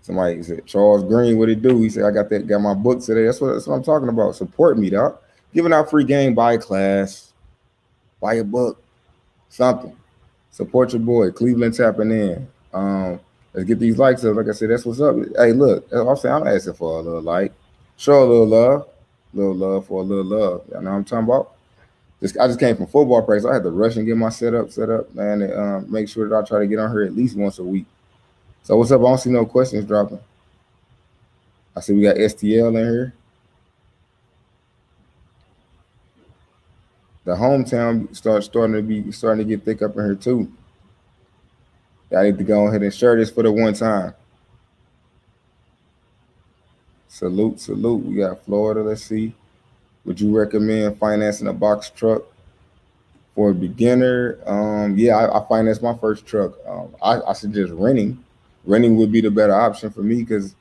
Somebody said, Charles Green, what it do? He said, I got my book today. That's what I'm talking about. Support me, dog. Giving out free game, buy a class, buy a book, something. Support your boy. Cleveland tapping in. Let's get these likes up. Like I said, that's what's up. Hey, look, I'm saying I'm asking for a little like. Show a little love for a little love. You know what I'm talking about? I just came from football practice. I had to rush and get my set up, man, and make sure that I try to get on here at least once a week. So what's up? I don't see no questions dropping. I see we got STL in here. The hometown starting to get thick up in here too. I need to go ahead and share this for the one time. Salute. We got Florida. Let's see. Would you recommend financing a box truck for a beginner? Yeah, I financed my first truck. I suggest renting. Renting would be the better option for me because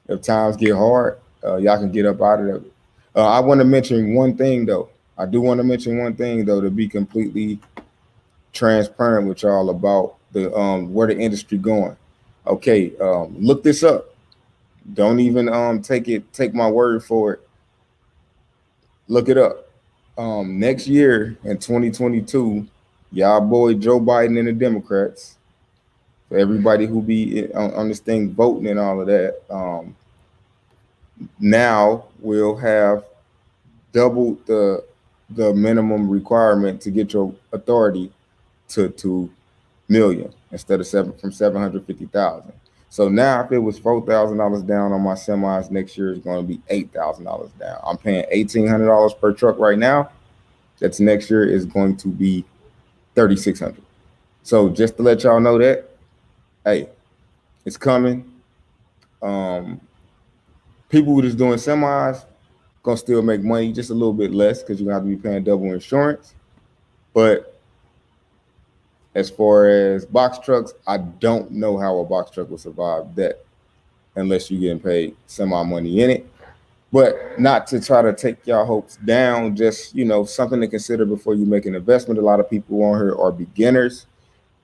if times get hard, y'all can get up out of it. I want to mention one thing though. I do want to mention one thing though, to be completely transparent with y'all about the where the industry going. Okay, look this up. Don't even take my word for it. Look it up. Next year in 2022, y'all boy Joe Biden and the Democrats, for everybody who be on this thing voting and all of that, now we'll have double the minimum requirement to get your authority to 2 million instead of 750,000. So now if it was $4,000 down on my semis, next year is going to be $8,000 down. I'm paying $1,800 per truck right now. That's next year is going to be $3,600. So just to let y'all know that, hey, it's coming. People who just doing semis gonna still make money, just a little bit less because you're gonna have to be paying double insurance. But as far as box trucks, I don't know how a box truck will survive that unless you're getting paid semi money in it. But not to try to take y'all hopes down, just, something to consider before you make an investment. A lot of people on here are beginners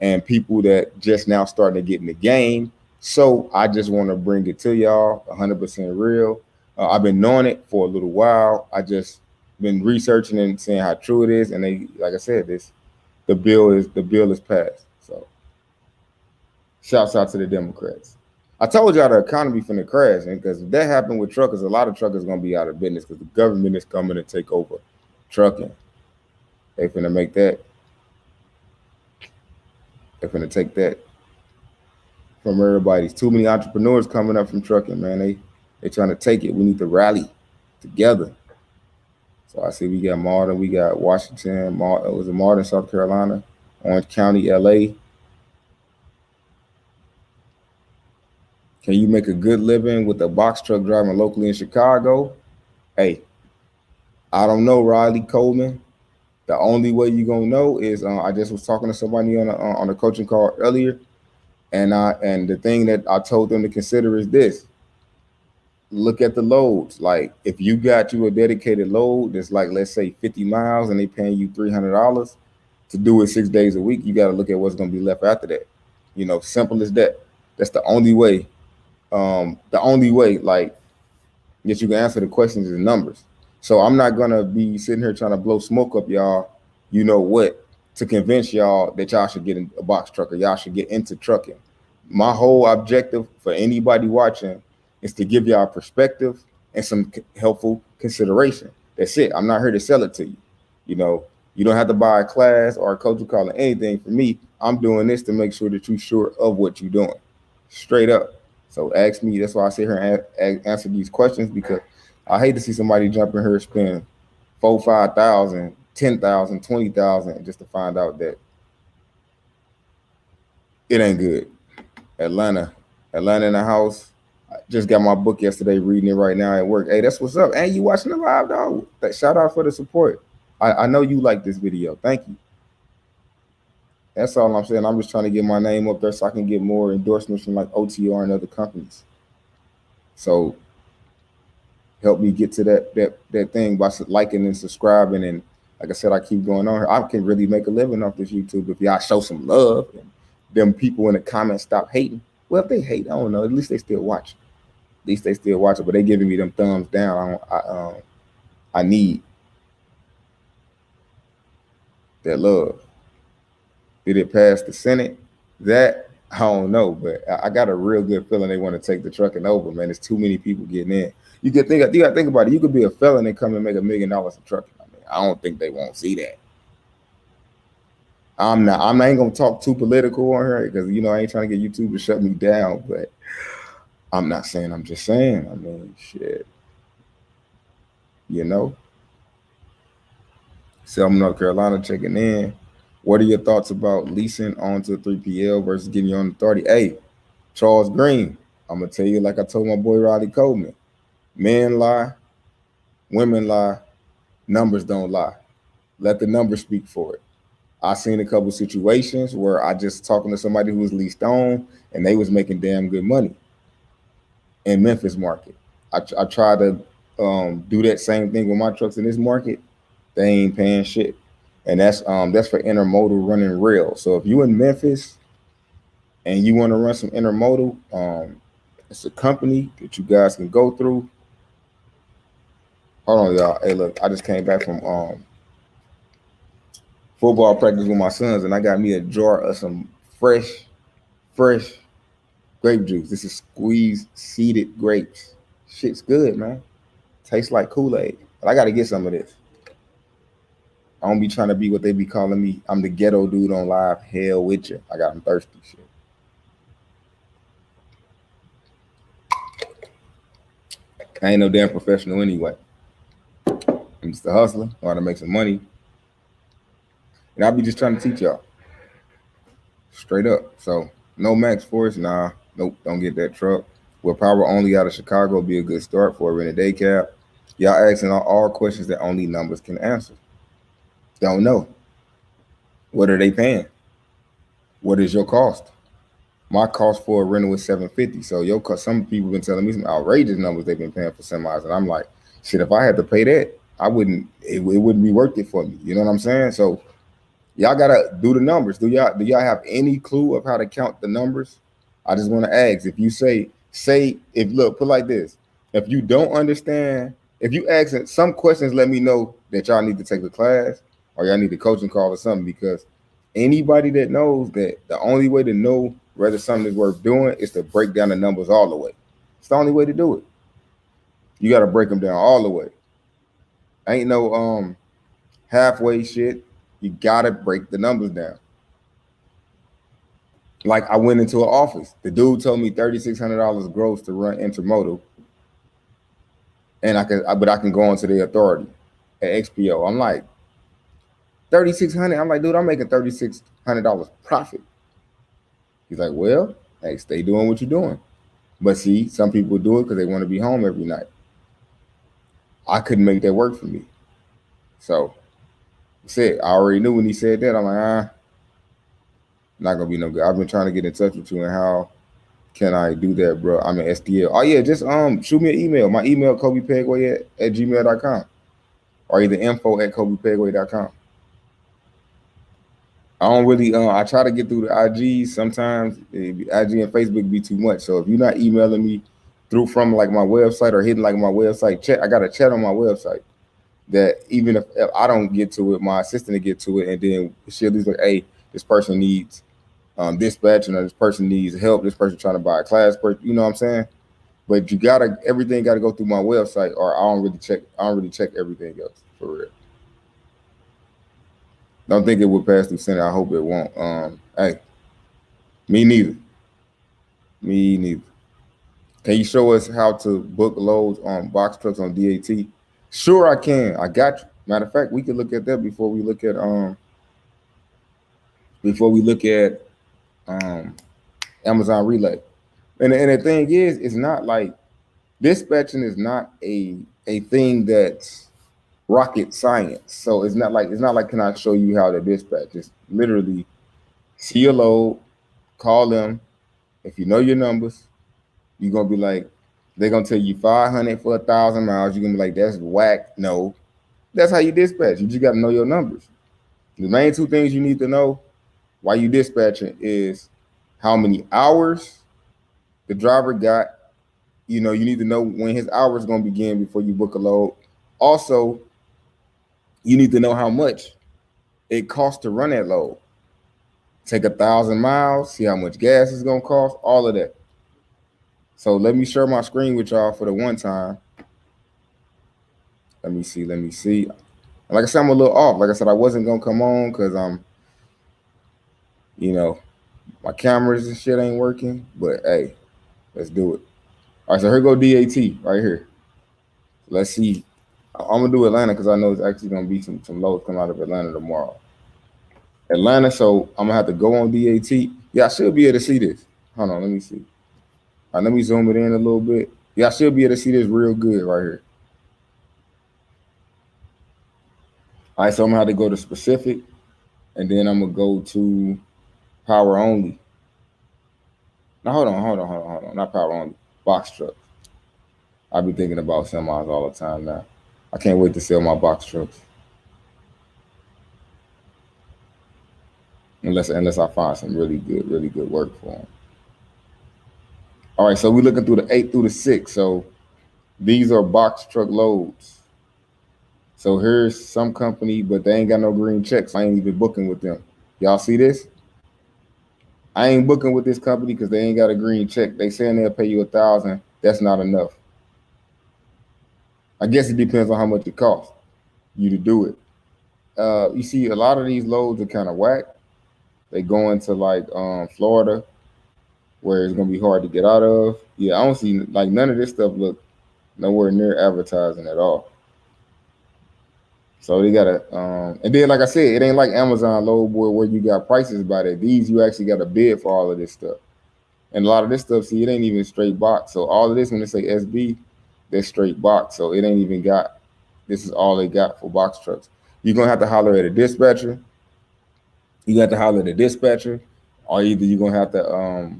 and people that just now starting to get in the game. So I just want to bring it to y'all 100% real. I've been knowing it for a little while. I just been researching and seeing how true it is. And they, like I said, the bill is passed. So shouts out to the Democrats. I told y'all the economy finna crash, and because if that happened with truckers, a lot of truckers gonna be out of business because the government is coming to take over trucking. They finna make that. They're finna take that from everybody. There's too many entrepreneurs coming up from trucking, man. They trying to take it. We need to rally together. So I see we got Martin, we got Washington, was it Martin, South Carolina, Orange County, LA. Can you make a good living with a box truck driving locally in Chicago? Hey, I don't know, Riley Coleman. The only way you're gonna know is I just was talking to somebody on a coaching call earlier, and the thing that I told them to consider is this: look at the loads. Like if you got you a dedicated load that's like, let's say 50 miles and they paying you $300 to do it 6 days a week, you got to look at what's going to be left after that. Simple as that. That's the only way. Like that you can answer the questions is numbers. So I'm not going to be sitting here trying to blow smoke up y'all, to convince y'all that y'all should get in a box truck or y'all should get into trucking. My whole objective for anybody watching is to give y'all perspective and some helpful consideration. That's it. I'm not here to sell it to you. You don't have to buy a class or a coaching call or anything. For me, I'm doing this to make sure that you're sure of what you're doing. Straight up. So ask me. That's why I sit here and answer these questions, because I hate to see somebody jump in here and spend $4,000, $5,000, $10,000, $20,000 just to find out that it ain't good. Atlanta in the house. I just got my book yesterday, reading it right now at work. Hey, that's what's up. Hey, you watching the live, dog? Shout out for the support. I know you like this video. Thank you. That's all I'm saying. I'm just trying to get my name up there so I can get more endorsements from like OTR and other companies. So help me get to that thing by liking and subscribing. And like I said, I keep going on here. I can really make a living off this YouTube if y'all show some love and them people in the comments stop hating. Well, if they hate, I don't know. At least they still watch. At least they still watch it, but they giving me them thumbs down. I need that love. Did it pass the Senate? That I don't know, but I got a real good feeling they want to take the trucking over, man. There's too many people getting in. You gotta think about it. You could be a felon and come and make $1 million in trucking. I mean, I don't think they won't see that. I'm not ain't gonna talk too political on her because I ain't trying to get YouTube to shut me down, but I'm not saying, I'm just saying. I mean, shit. You know? Selma, North Carolina checking in. What are your thoughts about leasing onto 3PL versus getting your own authority? Hey, Charles Green, I'm gonna tell you like I told my boy Riley Coleman. Men lie, women lie, numbers don't lie. Let the numbers speak for it. I seen a couple situations where I just talking to somebody who was leased on and they was making damn good money in Memphis market. I try to do that same thing with my trucks in this market. They ain't paying shit. And that's for intermodal running rail. So if you in Memphis and you want to run some intermodal, it's a company that you guys can go through. Hold on, y'all. Hey, look, I just came back from football practice with my sons, and I got me a jar of some fresh grape juice. This is squeezed seeded grapes. Shit's good, man. Tastes like Kool-Aid. But I got to get some of this. I don't be trying to be what they be calling me. I'm the ghetto dude on live. Hell with you. I got them thirsty shit. I ain't no damn professional anyway. I'm just a hustler. I want to make some money. And I'll be just trying to teach y'all. Straight up. So, no Max Force. Nah. Nope. Don't get that truck. With power only out of Chicago be a good start for a rented day cab. Y'all asking all questions that only numbers can answer. Don't know. What are they paying? What is your cost? My cost for a rental is $750. So some people been telling me some outrageous numbers they've been paying for semis, and I'm like, shit, if I had to pay that, it wouldn't be worth it for me. You know what I'm saying? So y'all gotta do the numbers. Do y'all have any clue of how to count the numbers? I just want to ask. If you put like this, if you don't understand, if you ask some questions, let me know that y'all need to take a class or y'all need a coaching call or something, because anybody that knows that the only way to know whether something is worth doing is to break down the numbers all the way. It's the only way to do it. You got to break them down all the way. Ain't no halfway shit. You got to break the numbers down. Like I went into an office. The dude told me $3,600 gross to run intermodal. And I can go into the authority at XPO. I'm like, $3,600. I'm like, dude, I'm making $3,600 profit. He's like, well, hey, stay doing what you're doing. But see, some people do it because they want to be home every night. I couldn't make that work for me. So I already knew when he said that. I'm like, not gonna be no good. I've been trying to get in touch with you, and how can I do that, bro? I'm an SDL. Oh yeah, just shoot me an email. My email, KobePegway at gmail.com, or either info@KobePegway.com. I don't really I try to get through the IG. Sometimes IG and Facebook be too much. So if you're not emailing me from like my website or hitting like my website chat, I got a chat on my website that even if I don't get to it, my assistant will get to it, and then she'll at least like, hey, this person needs dispatching, or this person needs help, this person trying to buy a class, you know what I'm saying? But everything gotta go through my website, or I don't really check everything else, for real. Don't think it would pass through Senate. I hope it won't. Hey, me neither. Can you show us how to book loads on box trucks on DAT? Sure, I can. I got you. Matter of fact, we could look at that before we look at Amazon Relay. And the thing is, it's not like dispatching is not a thing that's rocket science. So it's not like can I show you how to dispatch? It's literally see a load, call them. If you know your numbers, you're gonna be like, they're gonna tell you 500 for 1,000 miles. You're gonna be like, that's whack. No, that's how you dispatch. You just gotta know your numbers. The main two things you need to know while you dispatching is how many hours the driver got, you need to know when his hours going to begin before you book a load. Also, you need to know how much it costs to run that load. Take 1,000 miles, see how much gas is going to cost, all of that. So let me share my screen with y'all for the one time. Let me see. Like I said, I'm a little off. Like I said, I wasn't going to come on because my cameras and shit ain't working. But hey, let's do it. All right, so here go DAT right here. Let's see. I'm going to do Atlanta because I know it's actually going to be some loads coming out of Atlanta tomorrow. Atlanta, so I'm going to have to go on DAT. Yeah, I should be able to see this. Hold on, let me see. All right, let me zoom it in a little bit. Yeah, I should be able to see this real good right here. All right, so I'm going to have to go to specific, and then I'm going to go to power only. Now, hold on. Not power only. Box trucks. I be thinking about semis all the time now. I can't wait to sell my box trucks. Unless I find some really good work for them. All right, so we're looking through the 8 through the 6. So these are box truck loads. So here's some company, but they ain't got no green checks. I ain't even booking with them. Y'all see this? I ain't booking with this company because they ain't got a green check. They saying they'll pay you 1,000. That's not enough. I guess it depends on how much it costs you to do it. You see, a lot of these loads are kind of whack. They go into like Florida, where it's gonna be hard to get out of. Yeah, I don't see like none of this stuff look nowhere near advertising at all. So they gotta, and then like I said, it ain't like Amazon load board where you got prices by that. These you actually got to bid for all of this stuff, and a lot of this stuff, see, it ain't even straight box. So all of this, when they say SB, they're straight box. So it ain't even got. This is all they got for box trucks. You're gonna have to holler at a dispatcher. You got to holler at a dispatcher, or either you're gonna have to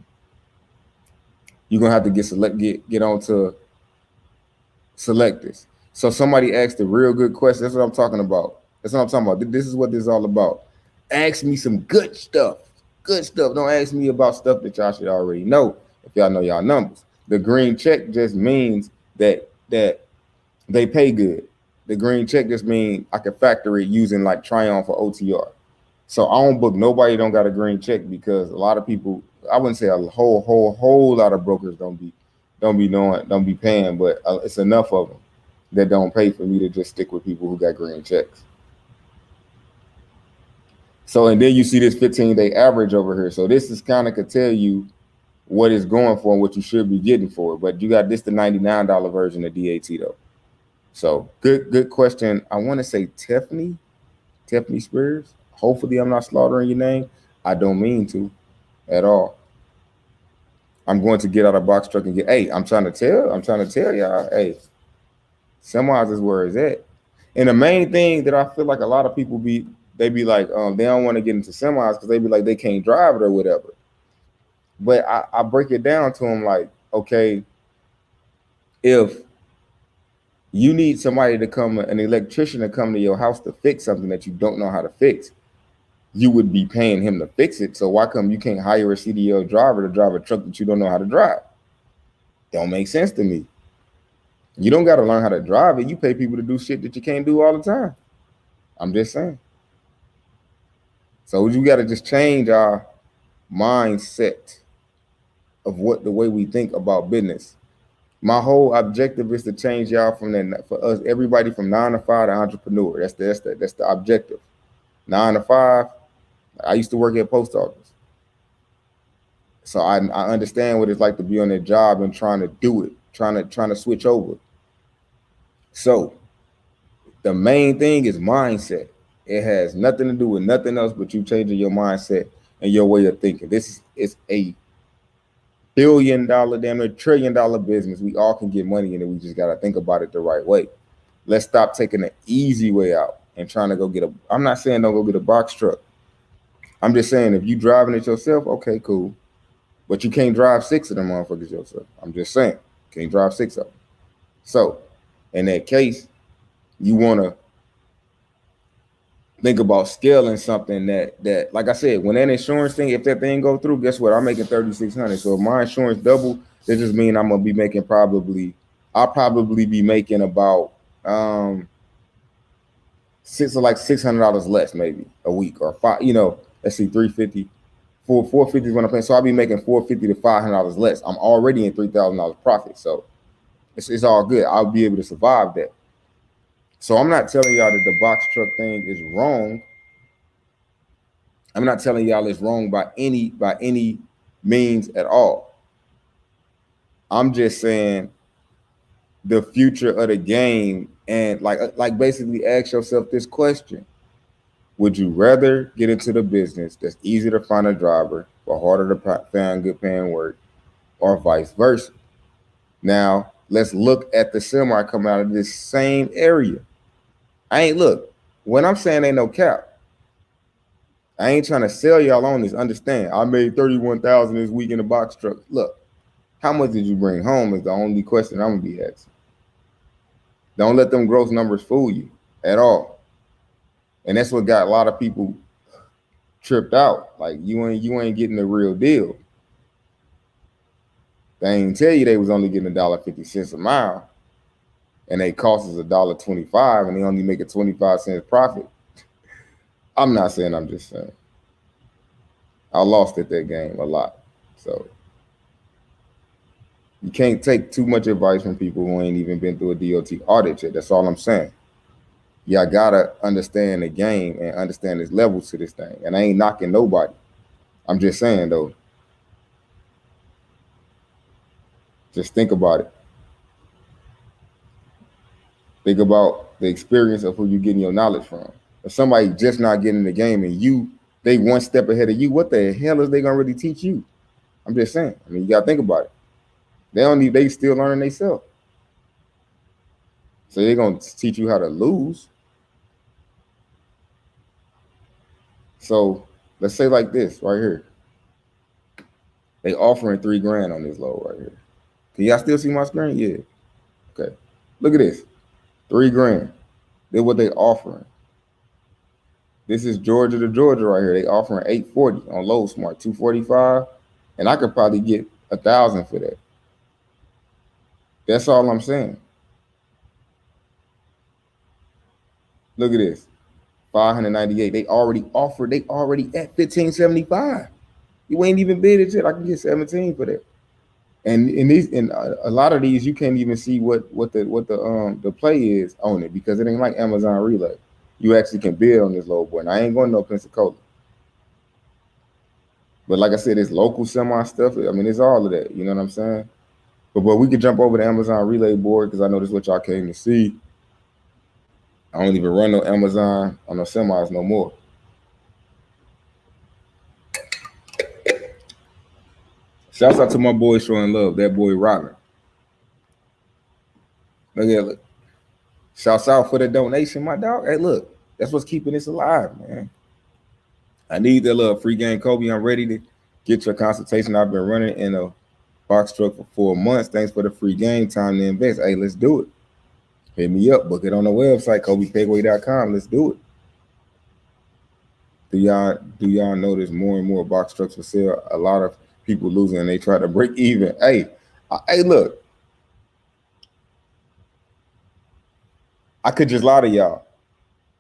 get on to selectors. So somebody asked a real good question. That's what I'm talking about. This is what this is all about. Ask me some good stuff. Good stuff. Don't ask me about stuff that y'all should already know if y'all know y'all numbers. The green check just means that they pay good. The green check just means I can factor it using like Triumph or OTR. So I don't book nobody don't got a green check because a lot of people, I wouldn't say a whole lot of brokers don't be paying, but it's enough of them that don't pay for me to just stick with people who got green checks. So, and then you see this 15-day average over here. So this is kind of could tell you what it's going for and what you should be getting for it. But you got this the $99 version of DAT though. So good question. I want to say Tiffany Spears. Hopefully I'm not slaughtering your name. I don't mean to at all. I'm going to get out of box truck and hey, I'm trying to tell y'all, hey, semis is where it's at. And the main thing that I feel like a lot of people be like, they don't want to get into semis because they be like, they can't drive it or whatever. But I break it down to them like, okay, if you need somebody to come, an electrician to come to your house to fix something that you don't know how to fix, you would be paying him to fix it. So why come you can't hire a CDL driver to drive a truck that you don't know how to drive? Don't make sense to me. You don't got to learn how to drive it. You pay people to do shit that you can't do all the time. I'm just saying. So you got to just change our mindset of the way we think about business. My whole objective is to change y'all from that, for us, everybody from 9 to 5 to entrepreneur. That's the objective. 9 to 5. I used to work at post office. So I understand what it's like to be on that job and trying to do it, trying to switch over. So the main thing is mindset. It has nothing to do with nothing else but you changing your mindset and your way of thinking. This is a $1 billion, damn near $1 trillion business. We all can get money in it. We just got to think about it the right way. Let's stop taking the easy way out and trying to go get I'm not saying don't go get a box truck. I'm just saying if you driving it yourself, okay, cool. But you can't drive 6 of them motherfuckers yourself. I'm just saying, can't drive 6 of them. So in that case, you want to think about scaling something that, like I said, when that insurance thing, if that thing go through, guess what? I'm making $3,600. So if my insurance double, That just mean I'm gonna be making I'll probably be making about $600 less maybe a week or five. Let's see, 350. 450 is when I'm paying. So I'll be making $450 to $500 less. I'm already in $3,000 profit. So it's all good. I'll be able to survive that. So I'm not telling y'all that the box truck thing is wrong. I'm not telling y'all it's wrong by any means at all. I'm just saying the future of the game, and like basically ask yourself this question. Would you rather get into the business that's easy to find a driver but harder to find good paying work, or vice versa? Now, let's look at the semi coming out of this same area. When I'm saying ain't no cap, I ain't trying to sell y'all on this. Understand, I made $31,000 this week in the box truck. Look, how much did you bring home is the only question I'm gonna be asking. Don't let them gross numbers fool you at all. And that's what got a lot of people tripped out. Like you ain't getting the real deal. They ain't tell you they was only getting $1.50 a mile, and they cost us $1.25, and they only make a 25 cents profit. I'm not saying, I'm just saying. I lost at that game a lot. So you can't take too much advice from people who ain't even been through a DOT audit yet. That's all I'm saying. Y'all gotta understand the game and understand there's levels to this thing. And I ain't knocking nobody. I'm just saying though, just think about it. Think about the experience of who you getting your knowledge from. If somebody just not getting in the game and they one step ahead of you, what the hell is they gonna really teach you? I'm just saying. I mean, you gotta think about it. They still learning themselves. So they're gonna teach you how to lose. So let's say like this right here. They offering $3,000 on this load right here. Can y'all still see my screen? Yeah. Okay. Look at this. $3,000. They're what they offering. This is Georgia to Georgia right here. They offering $840 on Load Smart, $245, and I could probably get $1,000 for that. That's all I'm saying. Look at this, $598. They already offered. They already at $1,575. You ain't even bid it yet. I can get $17 for that. And in a lot of these, you can't even see what the play is on it, because it ain't like Amazon Relay. You actually can bid on this load boy. And I ain't going to no Pensacola. But like I said, it's local semi stuff. I mean, it's all of that. You know what I'm saying? But we could jump over the Amazon Relay board, because I know this is what y'all came to see. I don't even run no Amazon on no semis no more. Shouts out to my boy showing love. That boy Robin. Look. Shouts out for the donation, my dog. Hey, look, that's what's keeping this alive, man. I need that little free game, Kobe. I'm ready to get your consultation. I've been running in a box truck for 4 months. Thanks for the free game. Time to invest. Hey, let's do it. Hit me up. Book it on the website, KobePegway.com. Let's do it. Do y'all notice more and more box trucks for sale? A lot of people losing, and they try to break even. Hey, look. I could just lie to y'all.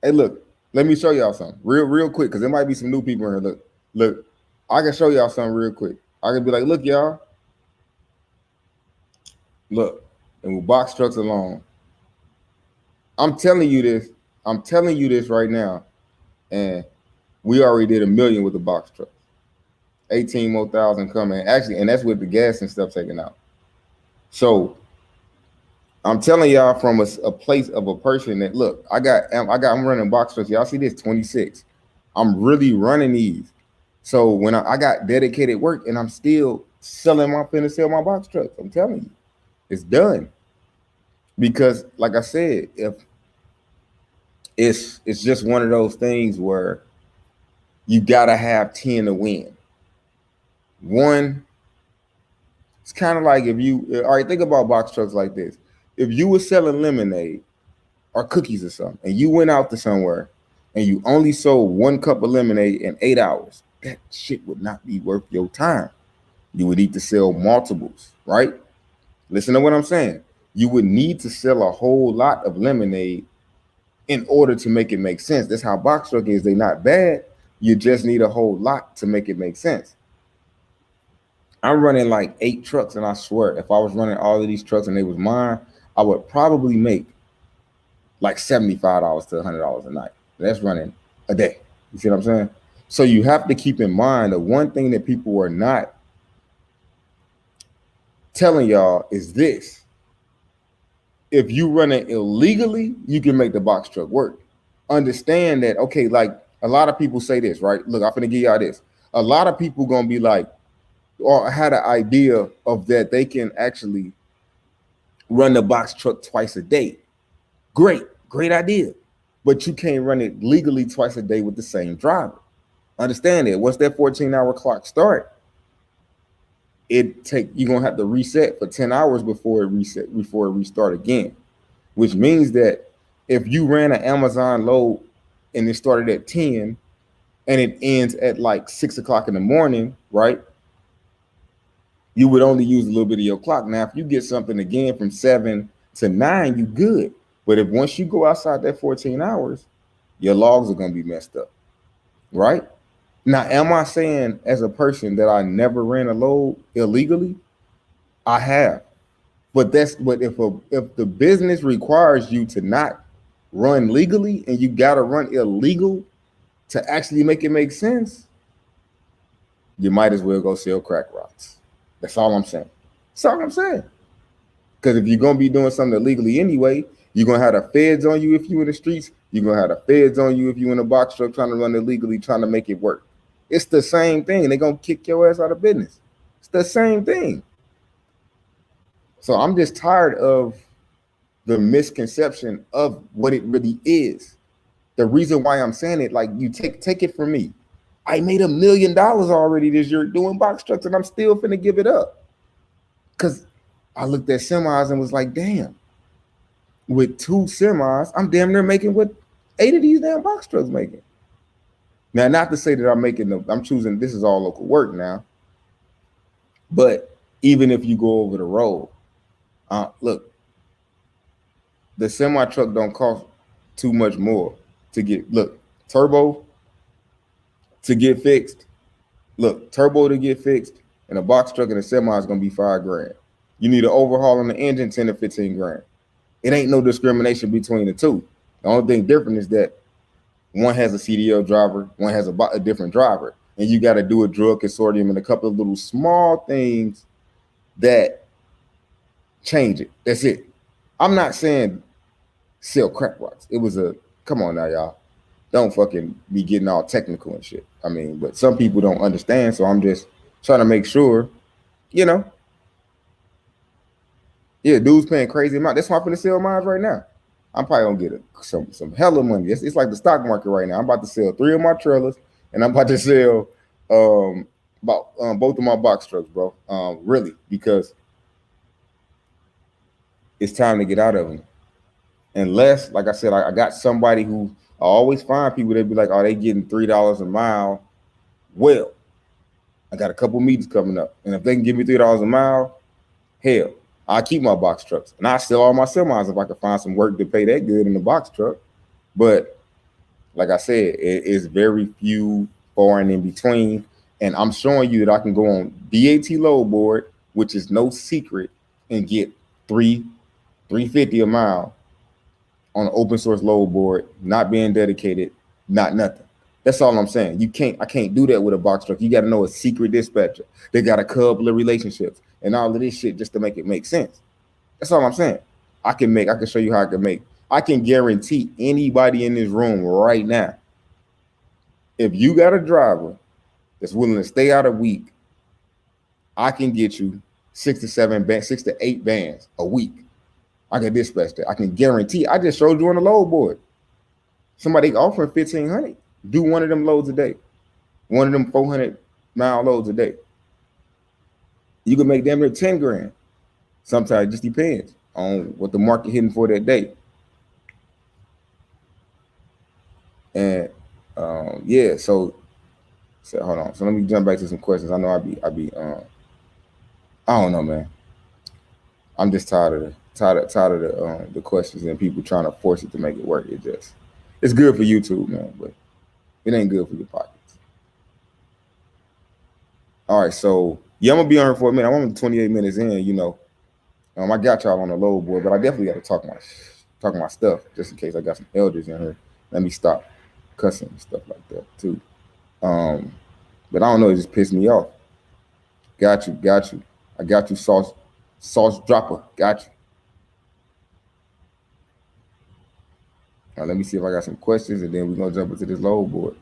Hey, look, let me show y'all something real quick, because there might be some new people in here. Look, I can show y'all something real quick. I can be like, look, y'all. Look, and with box trucks alone, I'm telling you this. I'm telling you this right now, and we already did $1 million with the box trucks. 18 more thousand coming. Actually, and that's with the gas and stuff taken out. So I'm telling y'all from a place of a person that, look, I'm running box trucks. Y'all see this 26. I'm really running these. So when I got dedicated work, and I'm still finna sell my box trucks. I'm telling you, it's done. Because like I said, if it's just one of those things where you gotta have 10 to win. One, it's kind of like all right, think about box trucks like this. If you were selling lemonade or cookies or something, and you went out to somewhere and you only sold 1 cup of lemonade in 8 hours, that shit would not be worth your time. You would need to sell multiples, right? Listen to what I'm saying. You would need to sell a whole lot of lemonade in order to make it make sense. That's how box truck is. They're not bad. You just need a whole lot to make it make sense. I'm running like 8 trucks, and I swear, if I was running all of these trucks and they was mine, I would probably make like $75 to $100 a night. That's running a day. You see what I'm saying? So you have to keep in mind that one thing that people are not telling y'all is this: if you run it illegally, you can make the box truck work. Understand that, okay, like a lot of people say this, right? Look, I'm gonna give y'all this. A lot of people gonna be like, or had an idea of that they can actually run the box truck twice a day. Great idea. But you can't run it legally twice a day with the same driver. Understand it. Once that 14-hour clock start, you're gonna have to reset for 10 hours before it restart again. Which means that if you ran an Amazon load and it started at 10 and it ends at like 6 o'clock in the morning, right? You would only use a little bit of your clock. Now, if you get something again from 7 to 9, you good. But if once you go outside that 14 hours, your logs are going to be messed up, right? Now, am I saying as a person that I never ran a load illegally? I have. But if the business requires you to not run legally and you got to run illegal to actually make it make sense, you might as well go sell crack rocks. That's all I'm saying. That's all I'm saying. Because if you're going to be doing something illegally anyway, you're going to have the feds on you if you're in the streets. You're going to have the feds on you if you're in a box truck trying to run illegally, trying to make it work. It's the same thing. They're going to kick your ass out of business. It's the same thing. So I'm just tired of the misconception of what it really is. The reason why I'm saying it, like, you take it from me. I made $1 million already this year doing box trucks, and I'm still finna give it up. Because I looked at semis and was like, damn, with 2 semis, I'm damn near making what 8 of these damn box trucks making. Now, not to say that I'm choosing, this is all local work now. But even if you go over the road, look, the semi truck don't cost too much more to get. Look, turbo to get fixed. Look, turbo to get fixed, and a box truck and a semi is gonna be $5,000. You need an overhaul on the engine, 10 to 15 grand. It ain't no discrimination between the two. The only thing different is that one has a CDL driver, one has a different driver, and you got to do a drug consortium and a couple of little small things that change it. That's it. I'm not saying sell crack rocks. It was come on now, y'all. Don't fucking be getting all technical and shit. I mean, but some people don't understand, so I'm just trying to make sure, yeah, dude's paying crazy amount. That's why I'm gonna sell mine right now. I'm probably gonna get some hella money. It's like the stock market right now. I'm about to sell 3 of my trailers, and I'm about to sell both of my box trucks, bro. Really, because it's time to get out of them. Unless, like I said, I got somebody who I always find people that be like, oh, they getting $3 a mile. Well, I got a couple meetings coming up, and if they can give me $3 a mile, hell, I keep my box trucks, and I sell all my semis if I can find some work to pay that good in the box truck. But like I said, it is very few, far and in between. And I'm showing you that I can go on DAT load board, which is no secret, and get $3.50 a mile on an open source load board, not being dedicated, not nothing. That's all I'm saying. I can't do that with a box truck. You got to know a secret dispatcher. They got a couple of relationships and all of this shit just to make it make sense. That's all I'm saying. I can show you how I can guarantee anybody in this room right now, if you got a driver that's willing to stay out a week, I can get you 6 to 8 bands a week. I can dispatch that. I can guarantee. I just showed you on the load board. Somebody offering $1,500. Do one of them loads a day. One of them 400-mile loads a day. You can make damn near 10 grand. Sometimes it just depends on what the market hitting for that day. And so hold on. So let me jump back to some questions. I know I be I don't know, man. I'm just tired of the questions and people trying to force it to make it work. It's good for YouTube, man, but it ain't good for your pockets. All right, so yeah, I'm gonna be on here for a minute. I'm only 28 minutes in, you know. I got y'all on the low board, but I definitely got to talk my stuff just in case I got some elders in here. Let me stop cussing and stuff like that too. But I don't know, it just pissed me off. Got you. I got you, sauce dropper. Got you. Now let me see if I got some questions, and then we're gonna jump into this low board.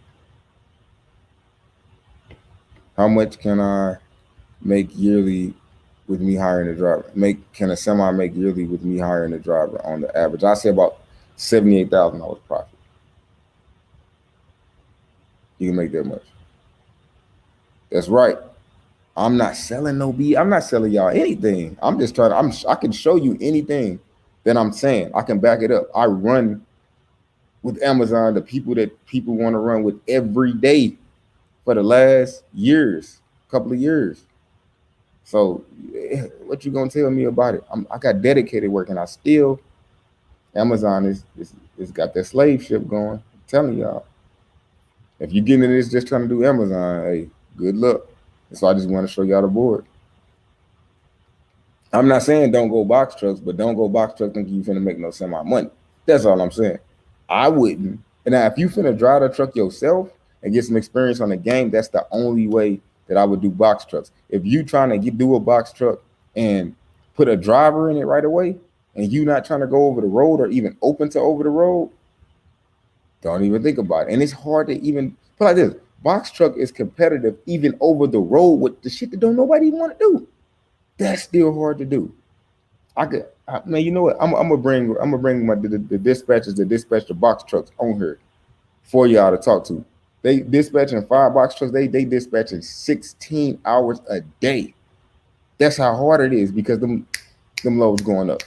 How much can I make yearly with me hiring a driver? Can a semi make yearly with me hiring a driver on the average? I say about $78,000 profit. You can make that much. That's right. I'm not selling no beat. I'm not selling y'all anything. I'm just trying to, I can show you anything that I'm saying. I can back it up. I run with Amazon the people that people want to run with every day for the last couple of years. So what you gonna tell me about it? I got dedicated work, and I still Amazon is got that slave ship going. I'm telling y'all, if you get into this just trying to do Amazon, hey, good luck. So I just want to show y'all the board. I'm not saying don't go box trucks, but don't go box trucks thinking you finna make no semi money. That's all I'm saying. I wouldn't. And now if you finna drive the truck yourself and get some experience on the game, that's the only way that I would do box trucks. If you trying to do a box truck and put a driver in it right away, and you not trying to go over the road or even open to over the road, don't even think about it. And it's hard to even put like this. Box truck is competitive even over the road with the shit that don't nobody want to do. That's still hard to do. Man, you know what? I'm gonna bring the dispatchers that dispatch the box trucks on here for y'all to talk to. They dispatching 5 box trucks. They dispatching 16 hours a day. That's how hard it is because them loads going up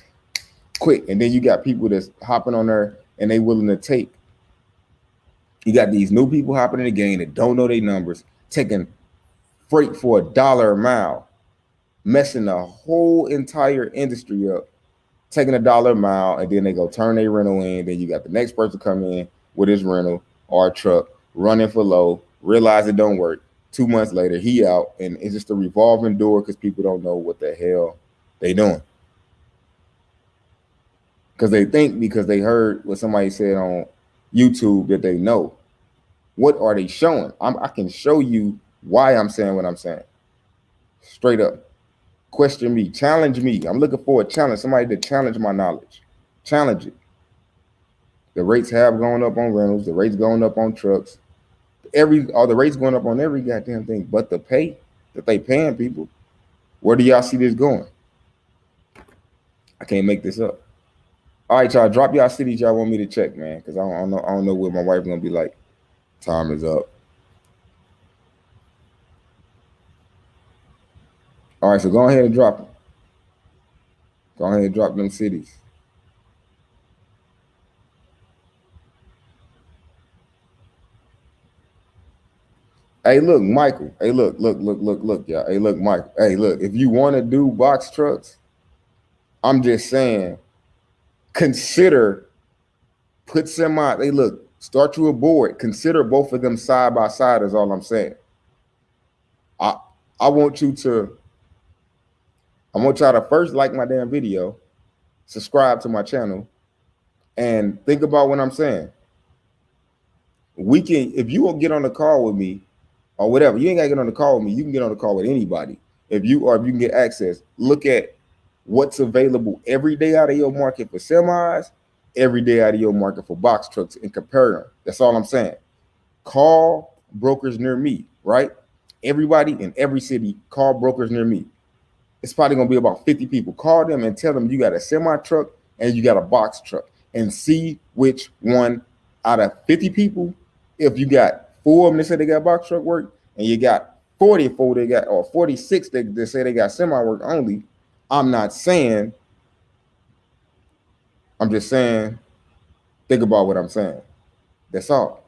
quick. And then you got people that's hopping on there and they willing to take. You got these new people hopping in the game that don't know their numbers, taking freight for $1 a mile, messing the whole entire industry up, taking $1 a mile, and then they go turn their rental in. Then you got the next person come in with his rental or truck, running for low, realize it don't work. 2 months later, he out, and it's just a revolving door because people don't know what the hell they doing. Because they think because they heard what somebody said on YouTube that they know. What are they showing? I can show you why I'm saying what I'm saying. Straight up. Question me, challenge me. I'm looking for a challenge, somebody to challenge my knowledge. Challenge it. The rates have gone up on rentals, the rates going up on trucks. The rates going up on every goddamn thing, but the pay that they paying people. Where do y'all see this going? I can't make this up. All right, y'all, drop y'all cities y'all want me to check, man, because I don't know what my wife gonna be like. Time is up. All right, so go ahead and drop them. Go ahead and drop them cities. Hey, look, Michael. Hey, look, y'all. Hey, look, Michael. Hey, look, if you want to do box trucks, I'm just saying, consider put semi. Hey, look, start you a board. Consider both of them side by side is all I'm saying. I want y'all to first like my damn video, subscribe to my channel, and think about what I'm saying. If you will get on the call with me or whatever, you ain't gotta get on the call with me. You can get on the call with anybody. If you can get access, look at what's available every day out of your market for semis, every day out of your market for box trucks, and compare them. That's all I'm saying. Call brokers near me, right? Everybody in every city, call brokers near me. It's probably gonna be about 50 people. Call them and tell them you got a semi truck and you got a box truck, and see which one out of 50 people. If you got 4 of them that say they got box truck work, and you got 44 they got, or 46 that say they got semi work only. I'm not saying. I'm just saying. Think about what I'm saying. That's all.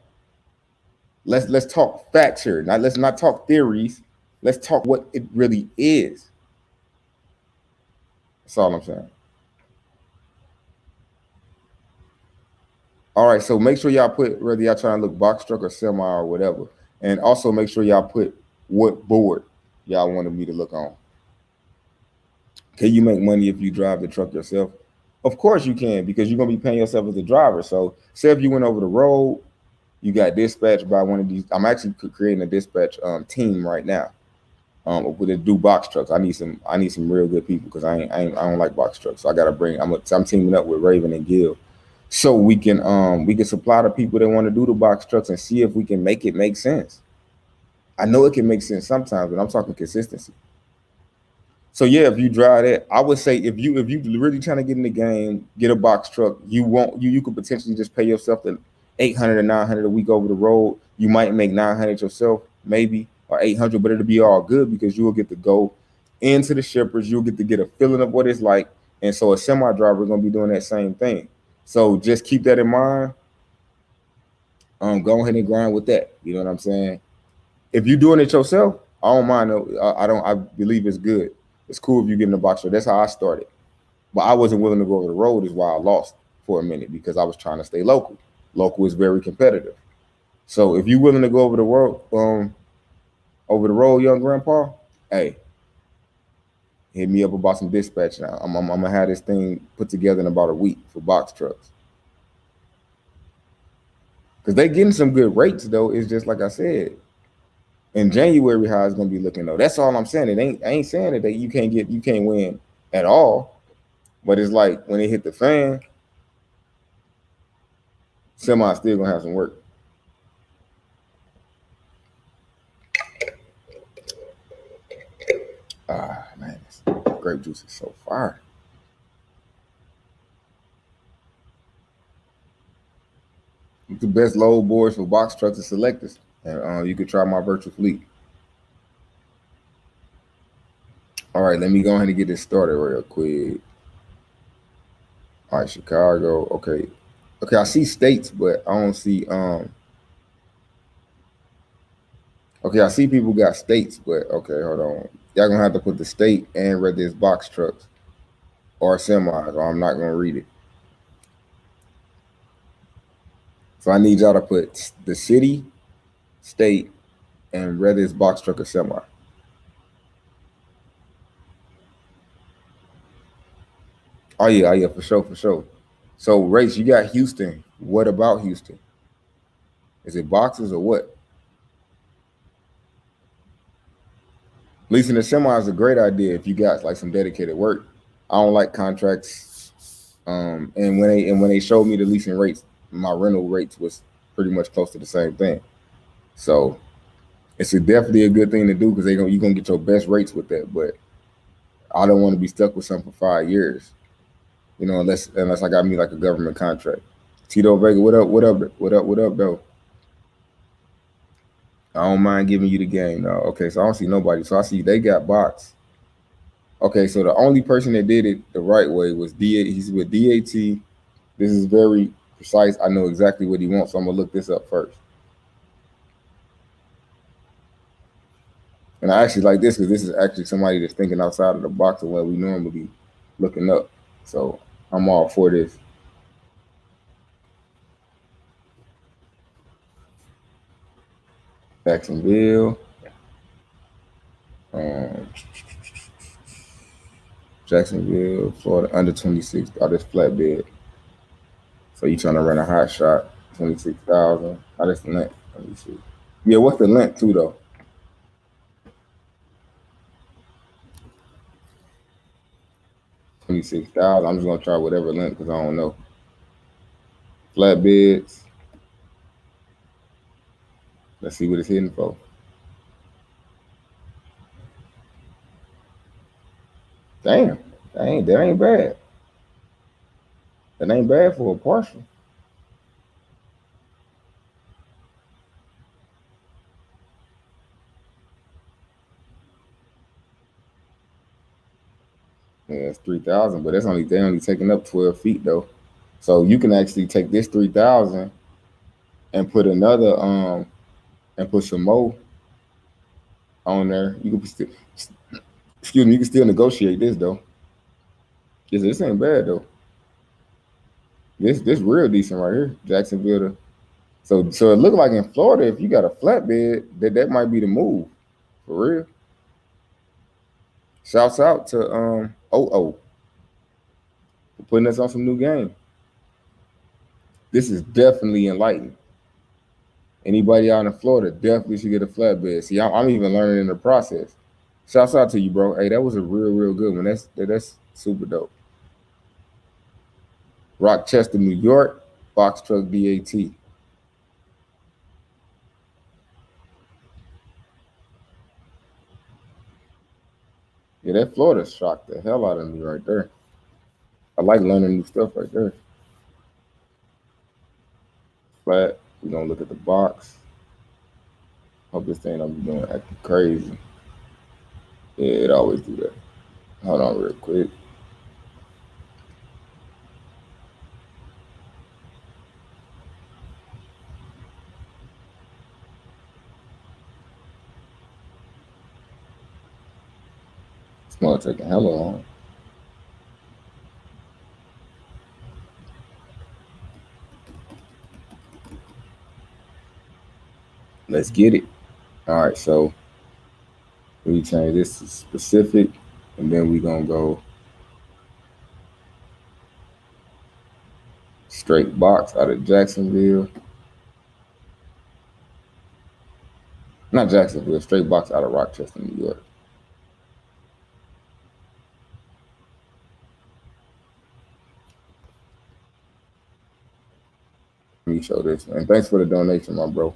Let's talk facts here. Now let's not talk theories. Let's talk what it really is. That's all I'm saying. All right, so make sure y'all put whether y'all trying to look box truck or semi or whatever, and also make sure y'all put what board y'all wanted me to look on. Can you make money if you drive the truck yourself? Of course you can, because you're gonna be paying yourself as a driver. So say if you went over the road, you got dispatched by one of these. I'm actually creating a dispatch team right now. With the do box trucks. I need some real good people because I don't like box trucks. So I gotta bring. I'm teaming up with Raven and Gil, so we can supply the people that want to do the box trucks and see if we can make it make sense. I know it can make sense sometimes, but I'm talking consistency. So yeah, if you drive that, I would say if you really trying to get in the game, get a box truck. You could potentially just pay yourself the 800 or 900 a week over the road. You might make 900 yourself, maybe, or 800, but it'll be all good because you will get to go into the shippers. You'll get to get a feeling of what it's like, and so a semi driver is gonna be doing that same thing. So just keep that in mind. Go ahead and grind with that. You know what I'm saying? If you're doing it yourself, I don't mind. I don't. I believe it's good. It's cool if you get in the box. So that's how I started. But I wasn't willing to go over the road. Is why I lost for a minute because I was trying to stay local. Local is very competitive. So if you're willing to go over the road, young grandpa, hey, hit me up about some dispatch now. I'm gonna have this thing put together in about a week for box trucks. Because they getting some good rates though. It's just like I said, in January how it's gonna be looking though. That's all I'm saying. I ain't saying that you can't win at all. But it's like when it hit the fan, semi still gonna have some work. Ah man, this grape juice is so fire. The best load boards for box trucks and selectors. And you could try my virtual fleet. All right, let me go ahead and get this started real quick. All right, Chicago. Okay. Okay, I see states, but I don't see okay, I see people got states, but okay, hold on. Y'all gonna have to put the state and whether it's box trucks or semis, or I'm not gonna read it. So I need y'all to put the city, state, and whether it's box truck or semi. Oh yeah, for sure, for sure. So race, you got Houston. What about Houston? Is it boxes or what? Leasing a semi is a great idea if you got like some dedicated work. I don't like contracts. And when they showed me the leasing rates, my rental rates was pretty much close to the same thing. So definitely a good thing to do because you're gonna get your best rates with that. But I don't want to be stuck with something for 5 years. Unless I got me like a government contract. Tito Vega, what up? What up? What up? What up, though? I don't mind giving you the game. No, okay, so I don't see nobody. So I see they got bots. Okay, so the only person that did it the right way was He's with DAT. This is very precise. I know exactly what he wants, so I'm gonna look this up first. And I actually like this because this is actually somebody that's thinking outside of the box of what we normally looking up. So I'm all for this. Jacksonville. Um, Jacksonville, Florida, under 26. Oh, this flatbed. So you trying to run a hot shot, 26,000. How this length? Let me see. Yeah, what's the length too though? 26,000. I'm just gonna try whatever length because I don't know. Flatbeds. Let's see what it's hitting for. Damn, that ain't bad. That ain't bad for a partial. Yeah, it's 3,000, but they only taking up 12 feet though. So you can actually take this 3,000 and put another and put some more on there. You can still excuse me, you can still negotiate this though. This ain't bad though. This real decent right here, Jacksonville. So it looked like in Florida, if you got a flatbed, that might be the move, for real. Shouts out to for putting us on some new game. This is definitely enlightening. Anybody out in Florida definitely should get a flatbed. See, I'm even learning in the process. Shouts out to you, bro. Hey, that was a real good one. That's super dope. Rochester, New York, box truck DAT. Yeah, that Florida shocked the hell out of me right there. I like learning new stuff right there. Flat. We're gonna look at the box. Hope this thing don't be doing acting crazy. Yeah, it always do that. Hold on real quick. It's gonna take a hell of long. Let's get it. All right, so we change this to specific, and then we gonna go straight box out of Jacksonville. Not Jacksonville, straight box out of Rochester, New York. Let me show this, man. Thanks for the donation, my bro.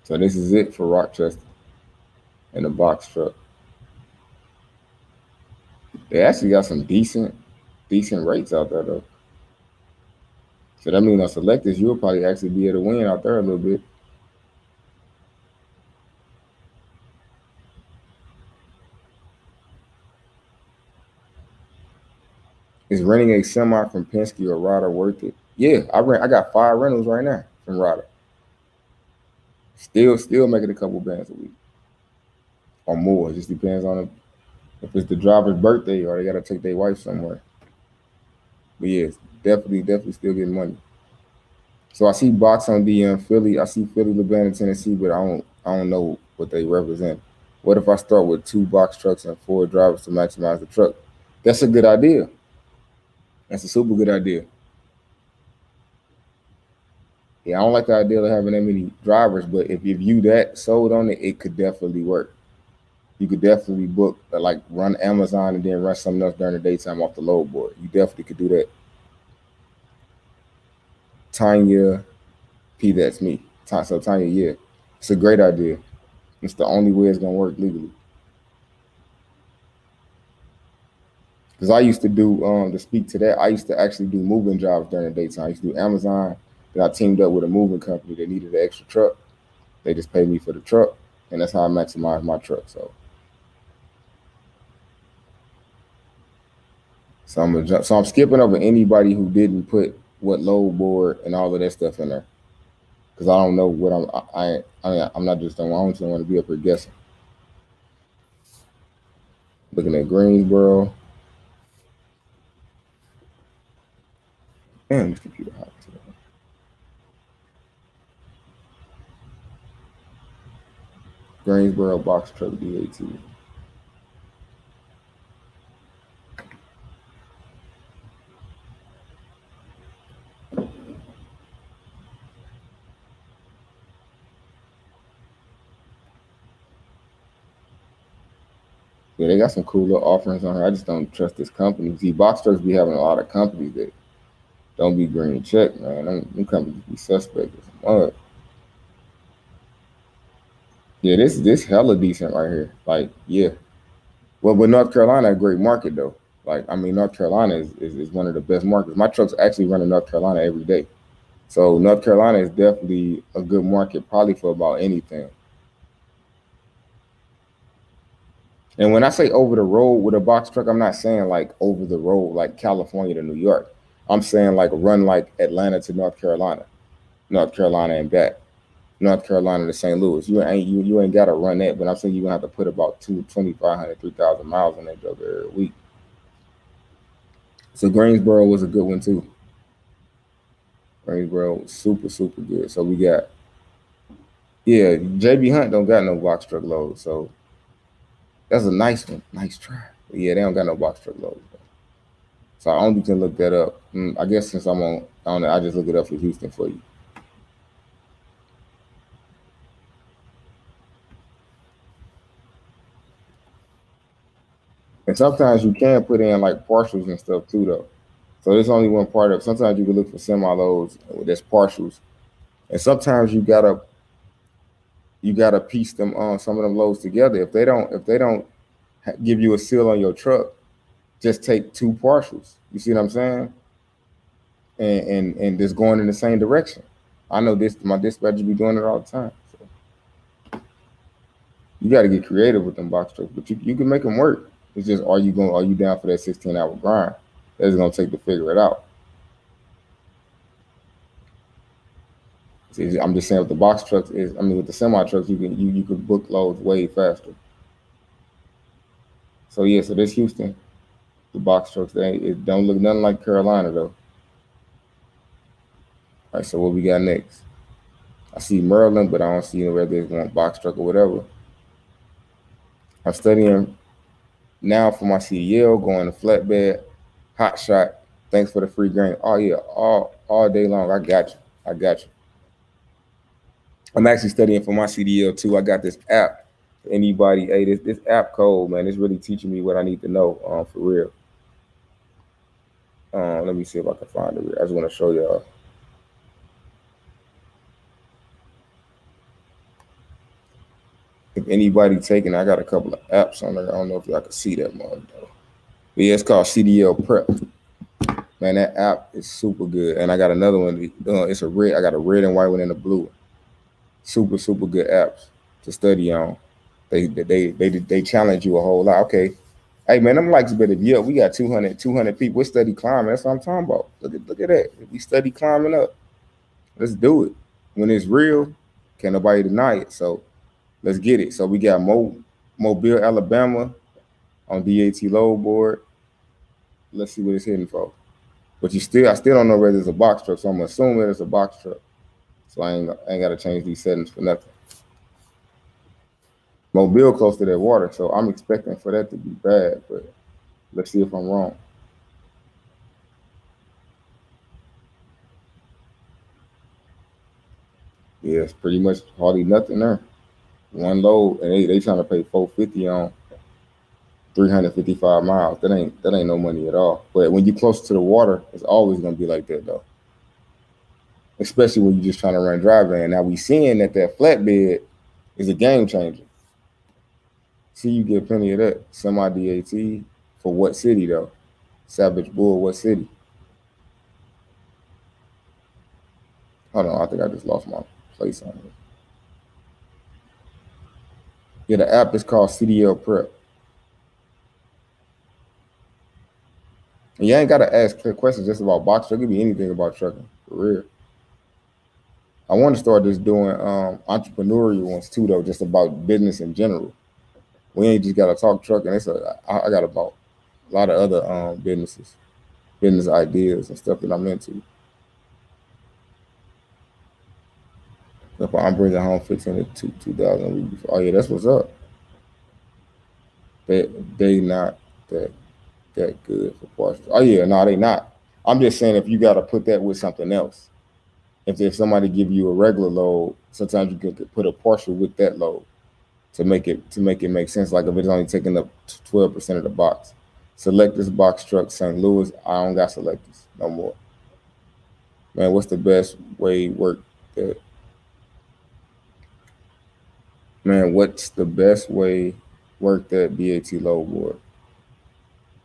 So this is it for Rochester and the box truck. They actually got some decent rates out there though. So that means on selectors, you'll probably actually be able to win out there a little bit. Is renting a semi from Penske or Rada worth it? Yeah, I got 5 rentals right now from Rada. Still making a couple bands a week or more. It just depends on if it's the driver's birthday or they got to take their wife somewhere. But yeah, definitely still getting money. So I see box on DM Philly. I see Philly, Lebanon, Tennessee, but I don't know what they represent. What if I start with 2 box trucks and 4 drivers to maximize the truck? That's a good idea. That's a super good idea. Yeah, I don't like the idea of having that many drivers, but if you that sold on it, it could definitely work. You could definitely book, like run Amazon and then run something else during the daytime off the load board. You definitely could do that. Tanya P, that's me. So Tanya, yeah, it's a great idea. It's the only way it's gonna work legally. Because I used to do to speak to that, I used to actually do moving jobs during the daytime. I used to do Amazon. Then I teamed up with a moving company that needed an extra truck. They just paid me for the truck, and that's how I maximize my truck. So I'm skipping over anybody who didn't put what load board and all of that stuff in there, because I don't know what I'm not just I don't want to be up here guessing. Looking at Greensboro. Damn, this computer hot today. Greensboro box truck DAT. Yeah, they got some cool little offerings on here. I just don't trust this company. See, box trucks be having a lot of companies that don't be green check, man. Them companies be suspect as mud. Yeah, this hella decent right here. Like, yeah. Well, but North Carolina a great market though. Like, I mean, North Carolina is one of the best markets. My trucks actually run in North Carolina every day. So North Carolina is definitely a good market, probably for about anything. And when I say over the road with a box truck, I'm not saying like over the road like California to New York. I'm saying like run like Atlanta to North Carolina, North Carolina and back, North Carolina to St. Louis. You ain't got to run that, but I'm saying you're gonna have to put about 2,500, 3,000 miles on that joker every week. So Greensboro was a good one too. Greensboro was super super good. So we got JB Hunt don't got no box truck load, so that's a nice one, nice try. But yeah, they don't got no box truck load. So I only can look that up. I guess since I'm on it, I just look it up for Houston for you. And sometimes you can put in like partials and stuff too, though. So there's only one part of. Sometimes you can look for semi loads that's partials, and sometimes you gotta piece them on some of them loads together. If they don't give you a seal on your truck, just take two partials. You see what I'm saying? And just going in the same direction. I know this. My dispatcher be doing it all the time. So you got to get creative with them box trucks, but you can make them work. It's just are you down for that 16-hour grind? That's gonna take to figure it out. See, I'm just saying with the box trucks with the semi trucks you can book loads way faster. So yeah, so this Houston, the box trucks it don't look nothing like Carolina though. All right, so what we got next? I see Maryland, but I don't see whether it's one box truck or whatever. I'm studying now for my CDL, going to flatbed, hot shot. Thanks for the free grain. Oh yeah, all day long. I got you. I got you. I'm actually studying for my CDL too. I got this app. For anybody, hey, this app code, man, it's really teaching me what I need to know for real. Let me see if I can find it. I just want to show y'all. If anybody taking, I got a couple of apps on there. I don't know if y'all can see that one though. But yeah, it's called CDL Prep. Man, that app is super good. And I got another one. It's a red. I got a red and white one and a blue one. Super super good apps to study on. They challenge you a whole lot. Okay, hey man, them likes better be up. We got 200 people. We study climbing. That's what I'm talking about. Look at that. We study climbing up. Let's do it. When it's real, can't nobody deny it. So let's get it. So we got Mobile, Alabama on DAT load board. Let's see what it's hitting for. But I still don't know whether it's a box truck. So I'm assuming it's a box truck. So I ain't got to change these settings for nothing. Mobile close to that water, so I'm expecting for that to be bad. But let's see if I'm wrong. Yeah, it's pretty much hardly nothing there. One load, and they trying to pay $450 on 355 miles. That ain't no money at all. But when you close to the water, it's always gonna be like that though. Especially when you're just trying to run dry van. Now we seeing that flatbed is a game changer. See, you get plenty of that semi DAT for what city though? Savage Bull, what city? Hold on, I think I just lost my place on it. Yeah, the app is called CDL Prep. And you ain't gotta ask questions just about box truck. It could be anything about trucking, for real. I want to start just doing entrepreneurial ones too, though, just about business in general. We ain't just gotta talk trucking. I got about a lot of other business ideas and stuff that I'm into. If I'm bringing home 15 to 2,000 a week before. Oh yeah, that's what's up. They not that good for partials. Oh yeah, no, they not. I'm just saying if you got to put that with something else. If somebody give you a regular load, sometimes you can put a partial with that load to make it make sense. Like if it's only taking up 12% of the box. Select this box truck, St. Louis. I don't got selectors no more. Man, what's the best way work that? Man, what's the best way work that DAT load board?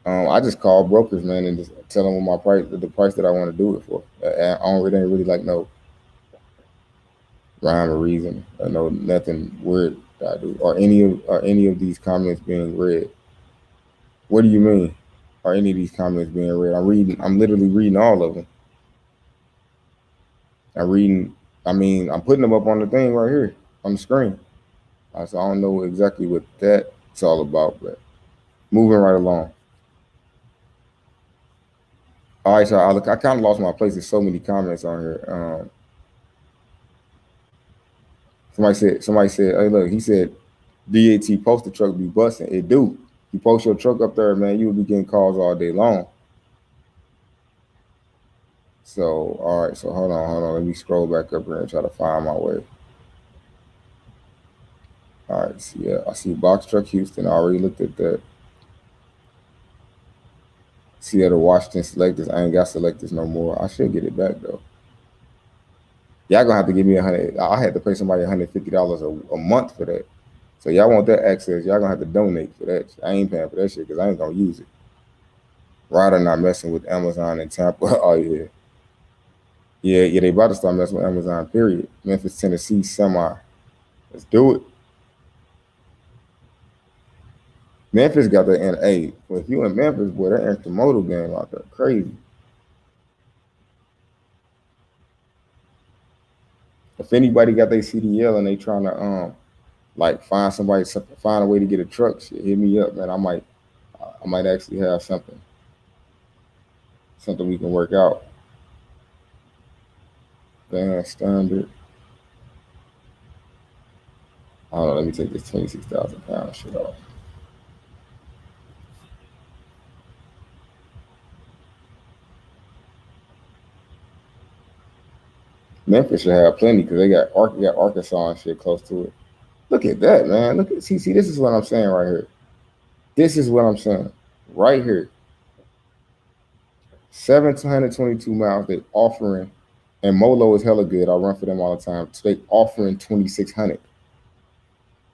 I just call brokers, man, and just tell them what my price, the price that I want to do it for. I don't really like no rhyme or reason. I know nothing weird. that I do? Are any of these comments being read? What do you mean? Are any of these comments being read? I'm literally reading all of them. I'm reading. I mean, I'm putting them up on the thing right here on the screen. So I don't know exactly what that's all about, but moving right along. All right, so I kind of lost my place. There's so many comments on here. Somebody said, hey, look, he said, DAT poster truck be busting. It do. You post your truck up there, man, you will be getting calls all day long. So, all right, so hold on. Let me scroll back up here and try to find my way. All right, so yeah, I see Box Truck Houston. I already looked at that. Seattle Washington selectors. I ain't got selectors no more. I should get it back though. Y'all gonna have to give me $100. I had to pay somebody $150 a month for that. So y'all want that access? Y'all gonna have to donate for that. I ain't paying for that shit because I ain't gonna use it. Ryder not messing with Amazon in Tampa. Oh yeah. Yeah, they about to start messing with Amazon, period. Memphis, Tennessee, semi. Let's do it. Memphis got the NA. Well, if you in Memphis, boy, that intermodal game out there crazy. If anybody got their CDL and they trying to like find a way to get a truck, shit, hit me up, man. I might actually have something we can work out. Van standard. I don't know. Let me take this 26,000 pound shit off. Memphis should have plenty because they got Arkansas and shit close to it. Look at that, man. See, this is what I'm saying right here. This is what I'm saying right here. 722 miles they offering, and Molo is hella good. I run for them all the time. So they offering 2,600.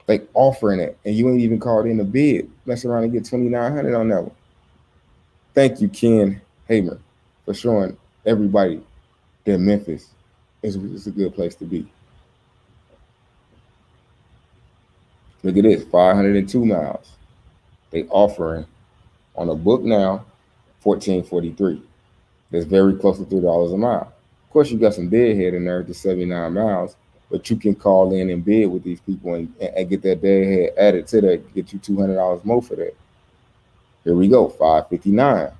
They offering it, and you ain't even called in a bid. Mess around and get 2,900 on that one. Thank you, Ken Hamer, for showing everybody that Memphis is a good place to be. Look at this, 502 miles. They offering on a book now, $14.43. That's very close to $3 a mile. Of course, you got some deadhead in there to 79 miles, but you can call in and bid with these people and get that deadhead added to that, get you $200 more for that. Here we go, 559.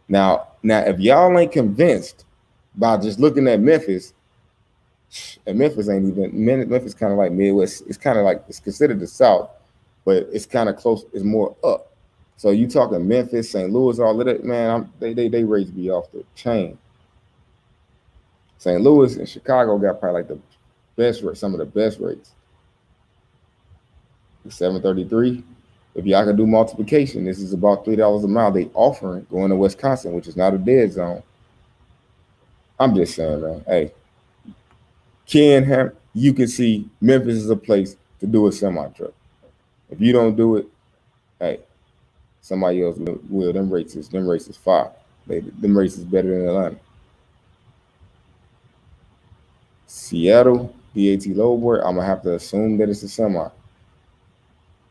Now, if y'all ain't convinced by just looking at Memphis, and Memphis ain't even, Memphis kind of like Midwest. It's kind of like, it's considered the South, but it's kind of close. It's more up. So you talking Memphis, St. Louis, all of that, man, they rates be off the chain. St. Louis and Chicago got probably like the best rate, some of the best rates. 733. If y'all can do multiplication, this is about $3 a mile they offering going to Wisconsin, which is not a dead zone. I'm just saying, man. Hey, you can see Memphis is a place to do a semi truck. If you don't do it, hey, somebody else will. Them rates is fire. Them rates is better than Atlanta. Seattle, DAT low board, I'm gonna have to assume that it's a semi.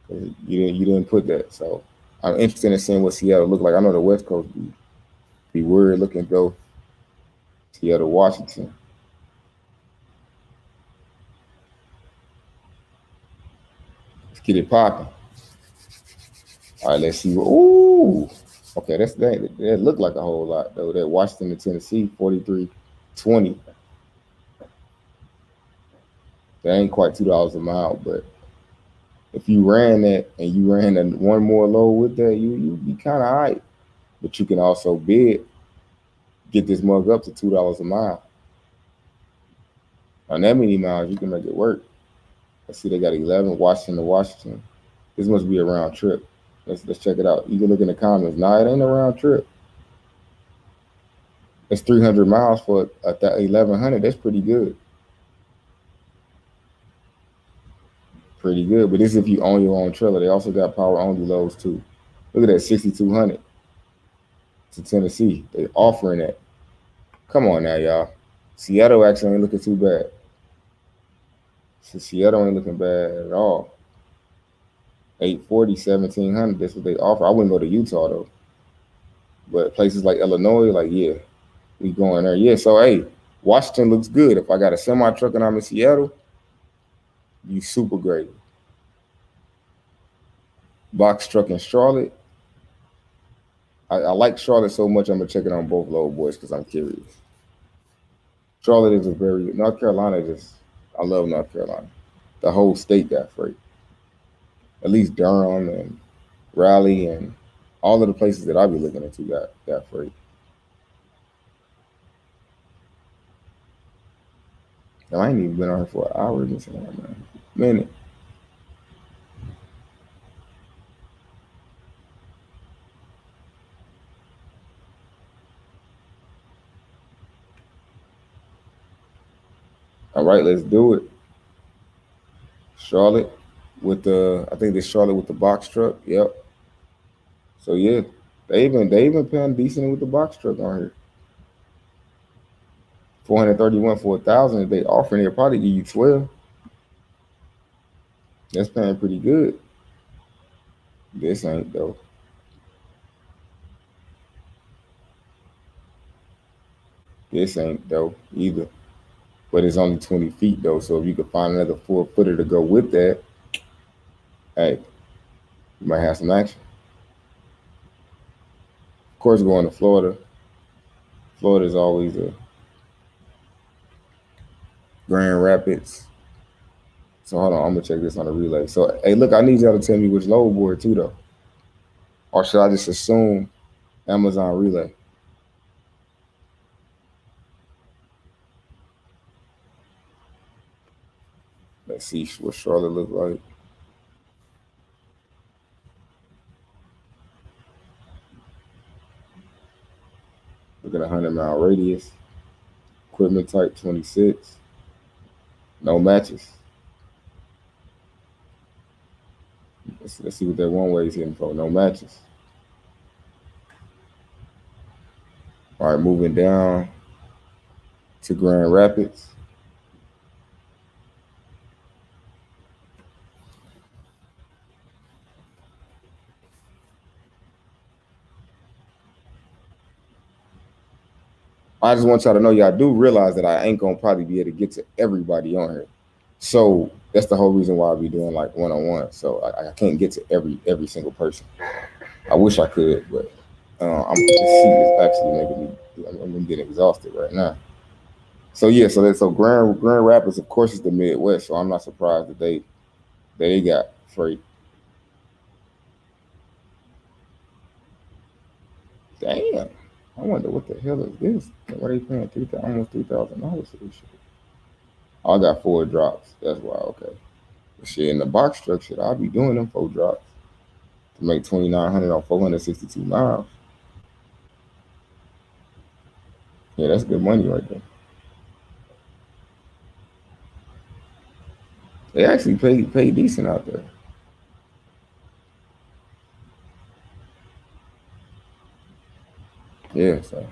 You didn't put that. So I'm interested in seeing what Seattle look like. I know the West Coast be weird looking though. Seattle, Washington. Let's get it popping. All right, let's see. Ooh, okay, that looked like a whole lot though. That Washington to Tennessee, 43.20. That ain't quite $2 a mile, but if you ran that and you ran one more load with that, you be kind of all right. But you can also bid, get this mug up to $2 a mile. On that many miles, you can make it work. Let's see, they got 11, Washington to Washington. This must be a round trip. Let's check it out. You can look in the comments. Nah, it ain't a round trip. It's 300 miles for 1,100. That's pretty good. Pretty good. But this is if you own your own trailer. They also got power only loads too. Look at that, 6,200 to Tennessee. They offering that. Come on now, y'all. Seattle actually ain't looking too bad. So Seattle ain't looking bad at all. 840, 1700. That's what they offer. I wouldn't go to Utah though, but places like Illinois, like yeah, we going there. Yeah, so hey, Washington looks good. If I got a semi truck and I'm in Seattle, you super great. Box truck in Charlotte. I like Charlotte so much. I'm gonna check it on both low boys because I'm curious. Charlotte is a very North Carolina. Just I love North Carolina. The whole state got freight. At least Durham and Raleigh and all of the places that I be looking into got freight. Now, I ain't even been on here for an hour. Just man, minute. All right, let's do it. Charlotte with the I think this Charlotte with the box truck. Yep. So yeah, they even paying decent with the box truck on here. 431 for 1,000. If they offering, they'll probably give you 12. That's paying pretty good. This ain't though. This ain't though either. But it's only 20 feet though. So if you could find another 4 footer to go with that, hey, you might have some action. Of course, going to Florida. Florida is always a Grand Rapids. So hold on, I'm gonna check this on the relay. So hey, look, I need y'all to tell me which load board too though. Or should I just assume Amazon relay? Let's see what Charlotte look like. Look at a 100-mile radius. Equipment type 26. No matches. Let's see what that one way is hitting for. No matches. All right, moving down to Grand Rapids. I just want y'all to know y'all do realize that I ain't gonna probably be able to get to everybody on here. So that's the whole reason why I be doing like one-on-one. So I can't get to every single person. I wish I could, but I'm this seat is actually making me I'm getting exhausted right now. So yeah, so Grand Rapids, of course, is the Midwest. So I'm not surprised that they got freight. Damn. I wonder what the hell is this? Why they paying almost $3,000 for this shit? I got 4 drops. That's why. Okay. But shit, in the box structure, I'll be doing them 4 drops to make 2,900 on 462 miles. Yeah, that's good money right there. They actually pay decent out there. Yeah, so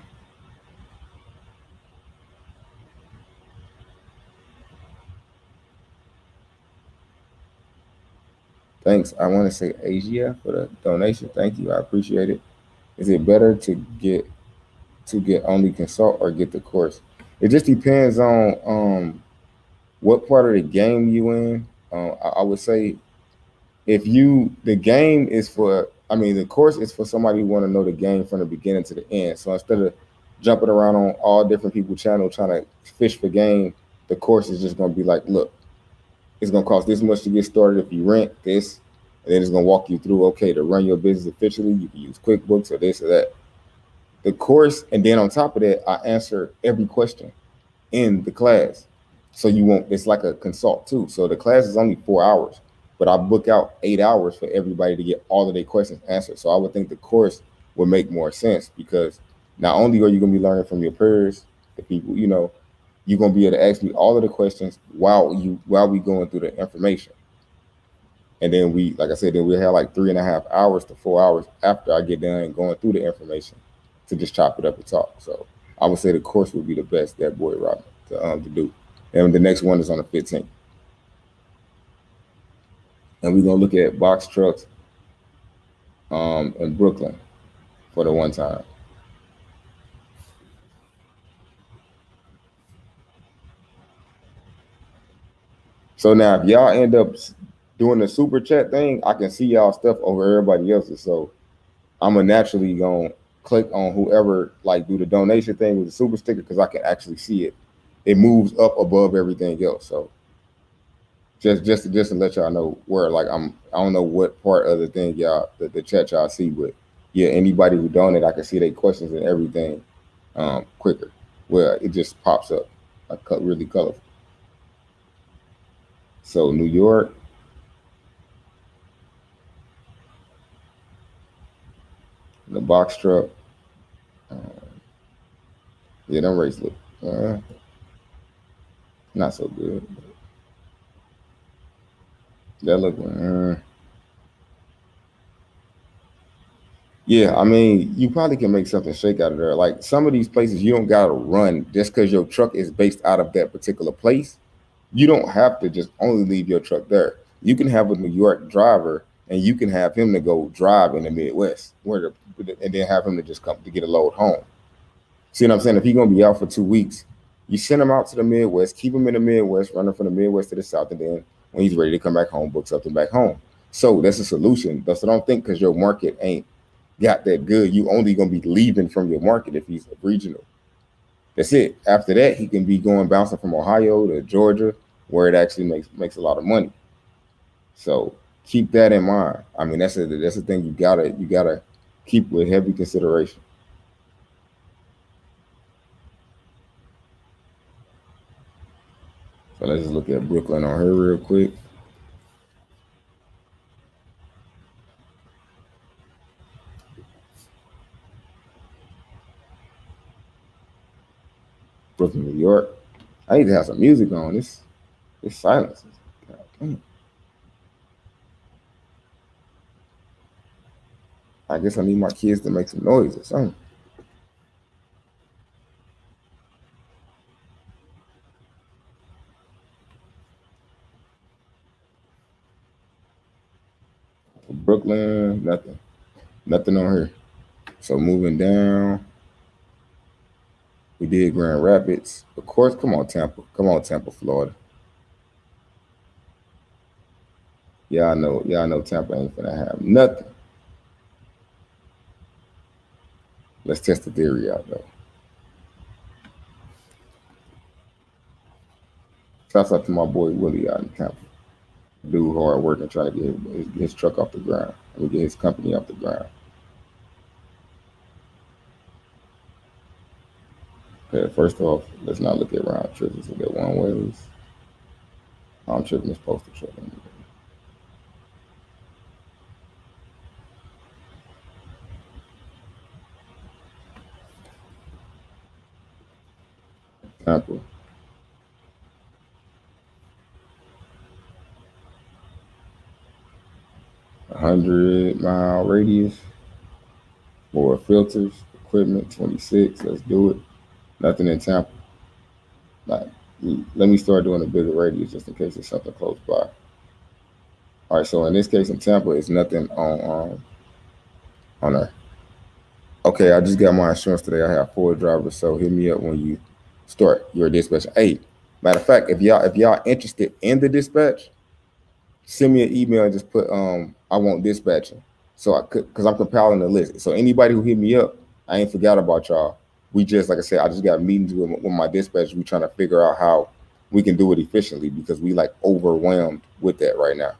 thanks. I want to say Asia for the donation. Thank you. I appreciate it. Is it better to get only consult or get the course? It just depends on what part of the game you in. I would say if you the game is for I mean the course is for somebody who want to know the game from the beginning to the end. So instead of jumping around on all different people's channel trying to fish for game, the course is just gonna be like, look, it's gonna cost this much to get started if you rent this, and then it's gonna walk you through okay to run your business officially, you can use QuickBooks or this or that. The course, and then on top of that, I answer every question in the class. So you won't, it's like a consult too. So the class is only 4 hours, but I book out 8 hours for everybody to get all of their questions answered. So I would think the course would make more sense because not only are you going to be learning from your peers, the people, you're going to be able to ask me all of the questions while we going through the information. And then like I said, then we have like 3.5 hours to 4 hours after I get done going through the information to just chop it up and talk. So I would say the course would be the best that boy Robin to do. And the next one is on the 15th. and we're gonna look at box trucks in Brooklyn for the one time. So now, if y'all end up doing the super chat thing, I can see y'all stuff over everybody else's. So I'm gonna naturally gonna click on whoever like do the donation thing with the super sticker because I can actually see it. It moves up above everything else. So just to let y'all know where like I don't know what part of the thing y'all the chat y'all see, but yeah, anybody who donate, I can see their questions and everything quicker. Well, it just pops up like really colorful. So New York, the box truck. Uh, yeah, them rates look not so good. That look. Yeah, I mean, you probably can make something shake out of there. Like some of these places, you don't gotta run just because your truck is based out of that particular place. You don't have to just only leave your truck there. You can have a New York driver, and you can have him to go drive in the Midwest, and then have him to just come to get a load home. See what I'm saying? If he's gonna be out for 2 weeks, you send him out to the Midwest, keep him in the Midwest, running from the Midwest to the South, and then when he's ready to come back home, book something back home. So that's a solution. That's what I don't think because your market ain't got that good. You only gonna be leaving from your market if he's regional. That's it. After that, he can be going bouncing from Ohio to Georgia, where it actually makes a lot of money. So keep that in mind. I mean, that's a thing you gotta keep with heavy consideration. So let's just look at Brooklyn on her real quick. Brooklyn, New York. I need to have some music on. This silence. God damn. I guess I need my kids to make some noise or something. Brooklyn, nothing on here. So moving down, we did Grand Rapids. Of course, come on, Tampa. Come on, Tampa, Florida. Y'all know Tampa ain't gonna have nothing. Let's test the theory out though. Shouts out to my boy Willie out in Tampa. Dude hard working trying to get his truck off the ground. And get his company off the ground. Okay, first off, let's not look at round trips. Let's look at one ways. I'm tripping this postal truck. Tampa. 100-mile radius for filters, equipment, 26. Let's do it. Nothing in Tampa. Like, let me start doing a bigger radius just in case it's something close by. All right, so in this case in Tampa, it's nothing on there. Okay, I just got my insurance today. I have 4 drivers, so hit me up when you start your dispatch. Hey, matter of fact, if y'all interested in the dispatch, send me an email and just put I want dispatching. So I could because I'm compiling the list. So anybody who hit me up, I ain't forgot about y'all. We just like I said, I just got meetings with my dispatch. We trying to figure out how we can do it efficiently because we like overwhelmed with that right now.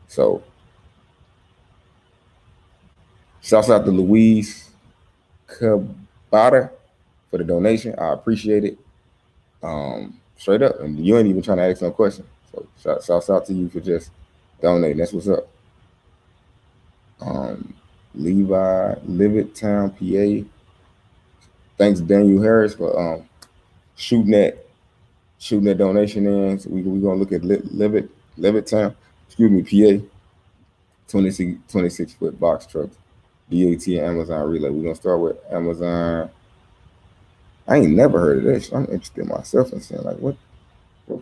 So shouts out to Louise Cabada for the donation. I appreciate it. Straight up. And you ain't even trying to ask no question. So shouts out to you for just donating. That's what's up. Levi, Levittown, PA. Thanks Daniel Harris for shooting that donation in. So we gonna look at Levittown, excuse me, PA. 26 foot box trucks, DAT and Amazon relay. We're gonna start with Amazon. I ain't never heard of this. I'm interested myself in saying like what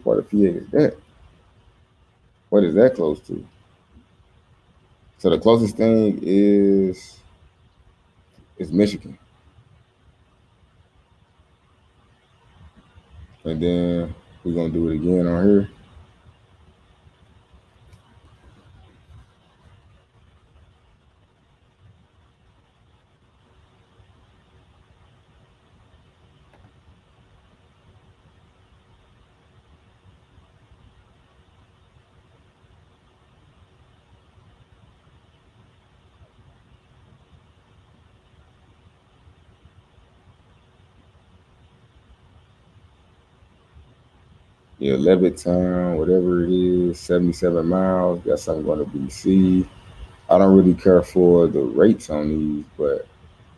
part of PA is that? What is that close to? So the closest thing is Michigan. And then we're gonna do it again on here. Yeah, Levittown, whatever it is, 77 miles. Got something going to BC. I don't really care for the rates on these, but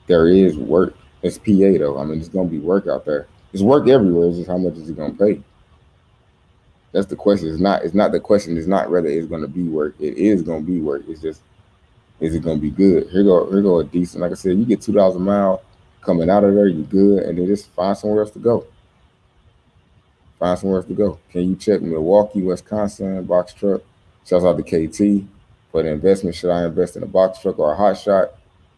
there is work. It's PA though. I mean, it's gonna be work out there. It's work everywhere. It's just how much is it gonna pay? That's the question. It's not the question. It's not whether it's gonna be work. It is gonna be work. It's just, is it gonna be good? Here go a decent. Like I said, you get $2 a mile coming out of there, you good, and then just find somewhere else to go. Find somewhere else to go. Can you check Milwaukee, Wisconsin box truck? Shouts out to KT for the investment. Should I invest in a box truck or a hot shot?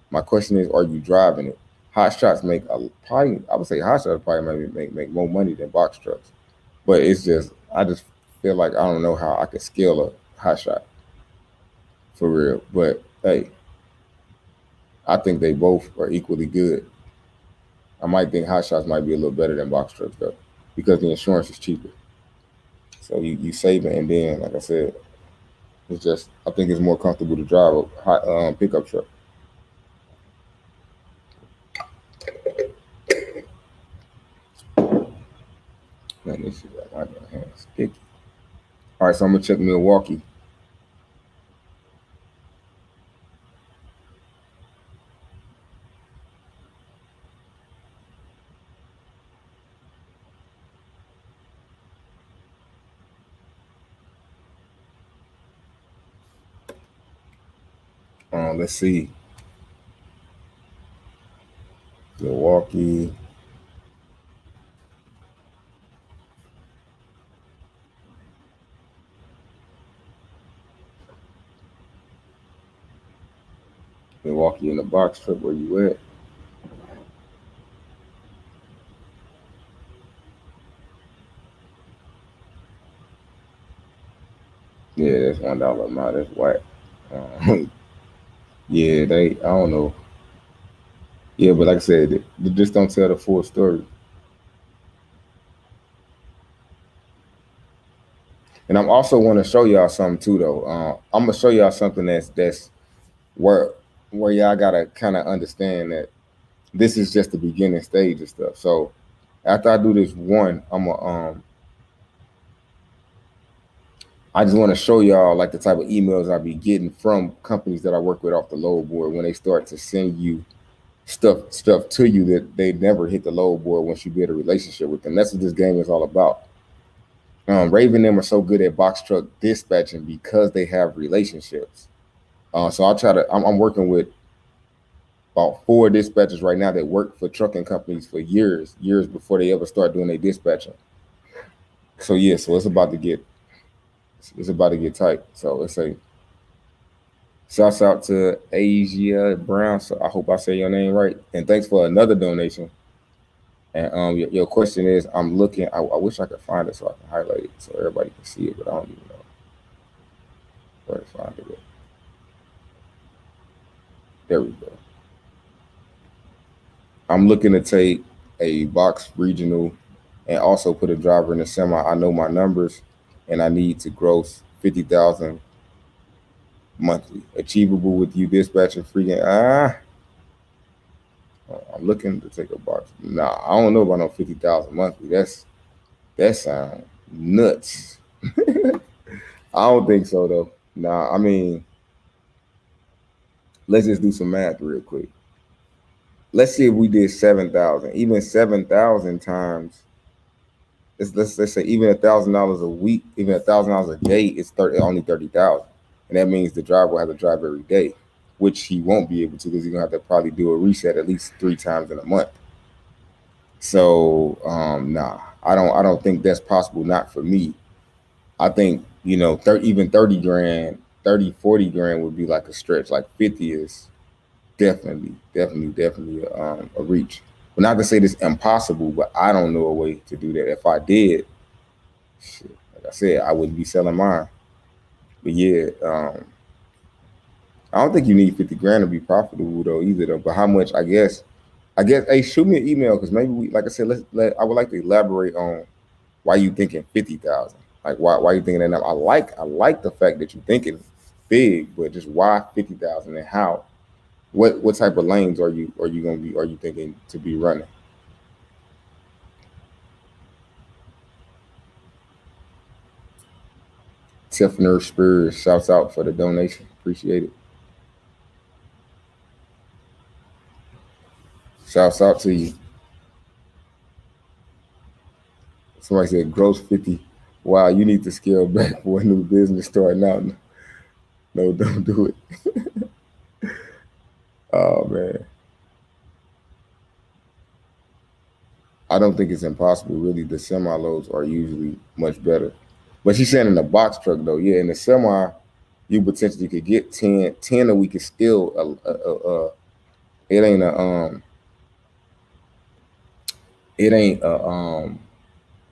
My question is, are you driving it? Hot shots make probably, I would say hot shots probably make more money than box trucks. But it's just, I just feel like I don't know how I could scale a hot shot for real. But hey, I think they both are equally good. I might think hot shots might be a little better than box trucks though, because the insurance is cheaper. So you save it, and then like I said, it's just, I think it's more comfortable to drive a hot pickup truck. Man, this shit got my hands sticky. All right, so I'm gonna check Milwaukee. Let's see. Milwaukee. Milwaukee in the box truck. Where you at? Yeah, that's $1 a mile. That's whack. Yeah, they. I don't know. Yeah, but like I said, they just don't tell the full story. And I'm also want to show y'all something too, though. I'm gonna show y'all something that's where where y'all gotta kind of understand that this is just the beginning stage of stuff. So after I do this one, I just want to show y'all like the type of emails I be getting from companies that I work with off the load board when they start to send you stuff to you that they never hit the load board once you build a relationship with them. That's what this game is all about. Raven them are so good at box truck dispatching because they have relationships. So I'll try to. I'm working with about 4 dispatchers right now that work for trucking companies for years before they ever start doing their dispatching. So yeah, so it's about to get tight. So let's say shouts out to Asia Brown. So I hope I say your name right. And thanks for another donation. And your question is, I'm looking. I wish I could find it so I can highlight it so everybody can see it, but I don't even know where to find it. There we go. I'm looking to take a box regional and also put a driver in the semi. I know my numbers, and I need to gross 50,000 monthly. Achievable with you dispatching free. I'm looking to take a box. Nah, I don't know about no 50,000 monthly. That sounds nuts. I don't think so though. Nah, I mean, let's just do some math real quick. Let's see if we did 7,000. Even 7,000 times. Let's say even $1,000 a week, even $1,000 a day is only 30,000, and that means the driver will have to drive every day, which he won't be able to because he's gonna have to probably do a reset at least 3 times in a month. So nah, I don't think that's possible. Not for me. I think even 30 grand 30, 40 grand would be like a stretch. Like 50 is definitely a reach. But not to say this impossible, but I don't know a way to do that. If I did, shit, like I said, I wouldn't be selling mine. But yeah, I don't think you need 50 grand to be profitable though either though. But how much? I guess. Hey, shoot me an email because maybe we, like I said, I would like to elaborate on why you thinking 50,000. Like why you thinking that number? I like the fact that you thinking big, but just why 50,000 and how? What type of lanes are you thinking to be running? Tiffner Spears shouts out for the donation. Appreciate it. Shouts out to you. Somebody said gross 50. Wow, you need to scale back for a new business starting out. No, don't do it. Oh man. I don't think it's impossible. Really, the semi loads are usually much better. But she's saying in the box truck though, yeah, in the semi, you potentially could get 10 a week is still it ain't a it ain't a